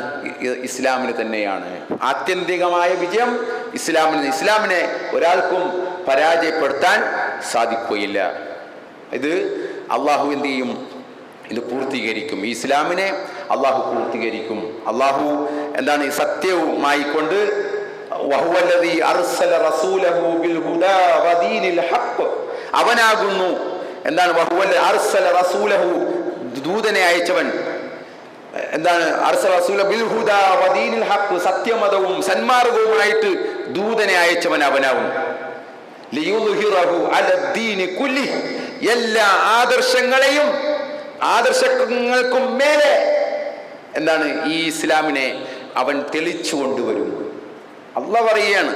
ഇസ്ലാമിന് തന്നെയാണ്. ആത്യന്തികമായ വിജയം ഇസ്ലാമിനെ ഒരാൾക്കും പരാജയപ്പെടുത്താൻ സാധിക്കുകയില്ല. ഇത് അള്ളാഹു എന്ത് ചെയ്യും? ഇത് പൂർത്തീകരിക്കും. ഈ ഇസ്ലാമിനെ അള്ളാഹു പൂർത്തീകരിക്കും. അള്ളാഹു എന്താണ്? സത്യവുമായി കൊണ്ട് അവനാകുന്നു എന്താണ്? ദൂതനെ അയച്ചവൻ എന്താണ്? സത്യമതവും സന്മാർഗവുമായിട്ട് ദൂതനെ അയച്ചവൻ അവനാവും. എല്ലാ ആദർശങ്ങൾക്കും മേലെ എന്താണ്? ഈ ഇസ്ലാമിനെ അവൻ തെളിച്ചു കൊണ്ടുവരും. അല്ലാഹു പറയുകയാണ്,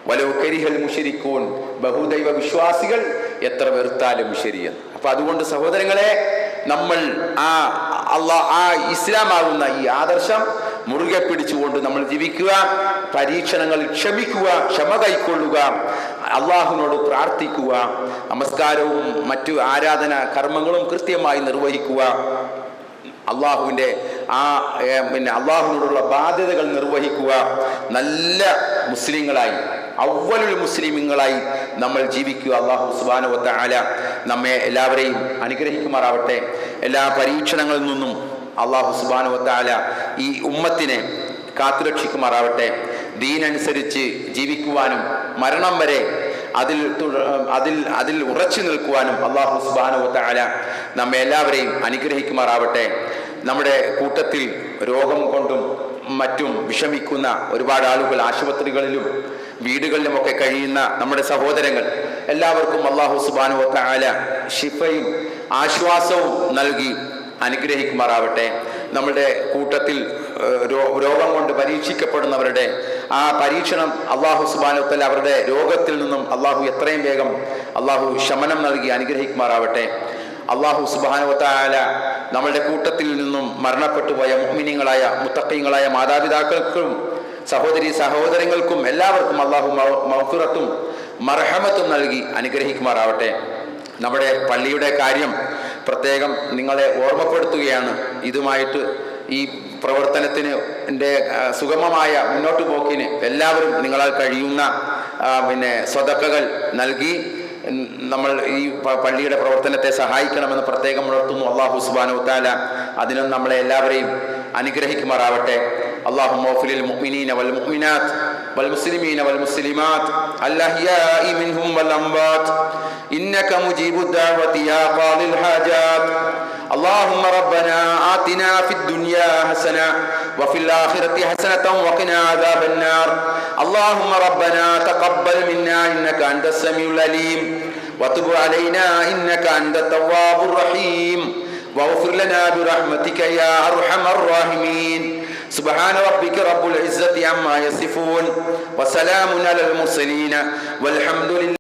വലൗ കരിഹൽ മുശ്രികൂൻ, ബഹുദൈവ വിശ്വാസികൾ എത്ര വെറുത്താലും ശരിയെന്ന്. അപ്പൊ അതുകൊണ്ട് സഹോദരങ്ങളെ, നമ്മൾ ആ ഇസ്ലാമാകുന്ന ഈ ആദർശം മുറുകെ പിടിച്ചുകൊണ്ട് നമ്മൾ ജീവിക്കുക, പരീക്ഷണങ്ങൾ ക്ഷമ കൈക്കൊള്ളുക, അള്ളാഹുവിനോട് പ്രാർത്ഥിക്കുക, നമസ്കാരവും മറ്റു ആരാധന കർമ്മങ്ങളും കൃത്യമായി നിർവഹിക്കുക, അള്ളാഹുവിൻ്റെ അള്ളാഹുവിനോടുള്ള ബാധ്യതകൾ നിർവഹിക്കുക, നല്ല മുസ്ലിങ്ങളായി അവ്വലുൽ മുസ്ലിമീങ്ങളായി നമ്മൾ ജീവിക്കുക. അള്ളാഹു സുബ്ഹാനഹു വ തആല നമ്മെ എല്ലാവരെയും അനുഗ്രഹിക്കുമാറാവട്ടെ. എല്ലാ പരീക്ഷണങ്ങളിൽ നിന്നും അള്ളാഹു സുബ്ഹാനഹു വ തആല ഈ ഉമ്മത്തിനെ കാത്തുരക്ഷിക്കുമാറാവട്ടെ. ദീനനുസരിച്ച് ജീവിക്കുവാനും മരണം വരെ അതിൽ ഉറച്ചു നിൽക്കുവാനും അള്ളാഹു സുബ്ഹാനഹു വ തആല നമ്മെ എല്ലാവരെയും അനുഗ്രഹിക്കുമാറാവട്ടെ. നമ്മുടെ കൂട്ടത്തിൽ രോഗം കൊണ്ടും മറ്റും വിഷമിക്കുന്ന ഒരുപാട് ആളുകൾ ആശുപത്രികളിലും വീടുകളിലുമൊക്കെ കഴിയുന്ന നമ്മുടെ സഹോദരങ്ങൾ എല്ലാവർക്കും അള്ളാഹു സുബ്ഹാനഹു വ തആല ശിഫയും ആശ്വാസവും നൽകി അനുഗ്രഹിക്കുമാറാവട്ടെ. നമ്മുടെ കൂട്ടത്തിൽ രോഗം കൊണ്ട് പരീക്ഷിക്കപ്പെടുന്നവരുടെ ആ പരീക്ഷണം അള്ളാഹു സുബ്ഹാനഹു വ തആല അവരുടെ രോഗത്തിൽ നിന്നും അള്ളാഹു എത്രയും വേഗം അള്ളാഹു ശമനം നൽകി അനുഗ്രഹിക്കുമാറാവട്ടെ. അള്ളാഹു സുബ്ഹാനഹു വ തആല നമ്മളുടെ കൂട്ടത്തിൽ നിന്നും മരണപ്പെട്ടു പോയ മുഅ്മിനീങ്ങളായ മുത്തഖീങ്ങളായ മാതാപിതാക്കൾക്കും സഹോദരങ്ങൾക്കും എല്ലാവർക്കും അള്ളാഹു മഗ്ഫിറത്തും മർഹമത്തും നൽകി അനുഗ്രഹിക്കുമാറാവട്ടെ. നമ്മുടെ പള്ളിയുടെ കാര്യം പ്രത്യേകം നിങ്ങളെ ഓർമ്മപ്പെടുത്തുകയാണ്. ഇതുമായിട്ട് ഈ പ്രവർത്തനത്തിന് സുഗമമായ മുന്നോട്ട് പോക്കിന് എല്ലാവരും നിങ്ങളാൽ കഴിയുന്ന സ്വതക്കകൾ നൽകി നമ്മൾ ഈ പള്ളിയുടെ പ്രവർത്തനത്തെ സഹായിക്കണമെന്ന് പ്രത്യേകം ഉണർത്തുന്നു. അല്ലാഹു സുബ്ഹാനഹു വ തആല അതിനും നമ്മളെ എല്ലാവരെയും അനുഗ്രഹിക്കുമാറാവട്ടെ. اللهم اغفر للمؤمنين والمؤمنات والمسلمين والمسلمات الأحياء منهم والأموات إنك مجيب الدعوة يا قاضي الحاجات. اللهم ربنا آتنا في الدنيا حسنة وفي الآخرة حسنة وقنا عذاب النار. اللهم ربنا تقبل منا إنك أنت السميع العليم وتب علينا إنك أنت التواب الرحيم واغفر لنا برحمتك يا أرحم الراحمين. سبحان ربك رب العزة عما يصفون وسلام على المرسلين والحمد لله.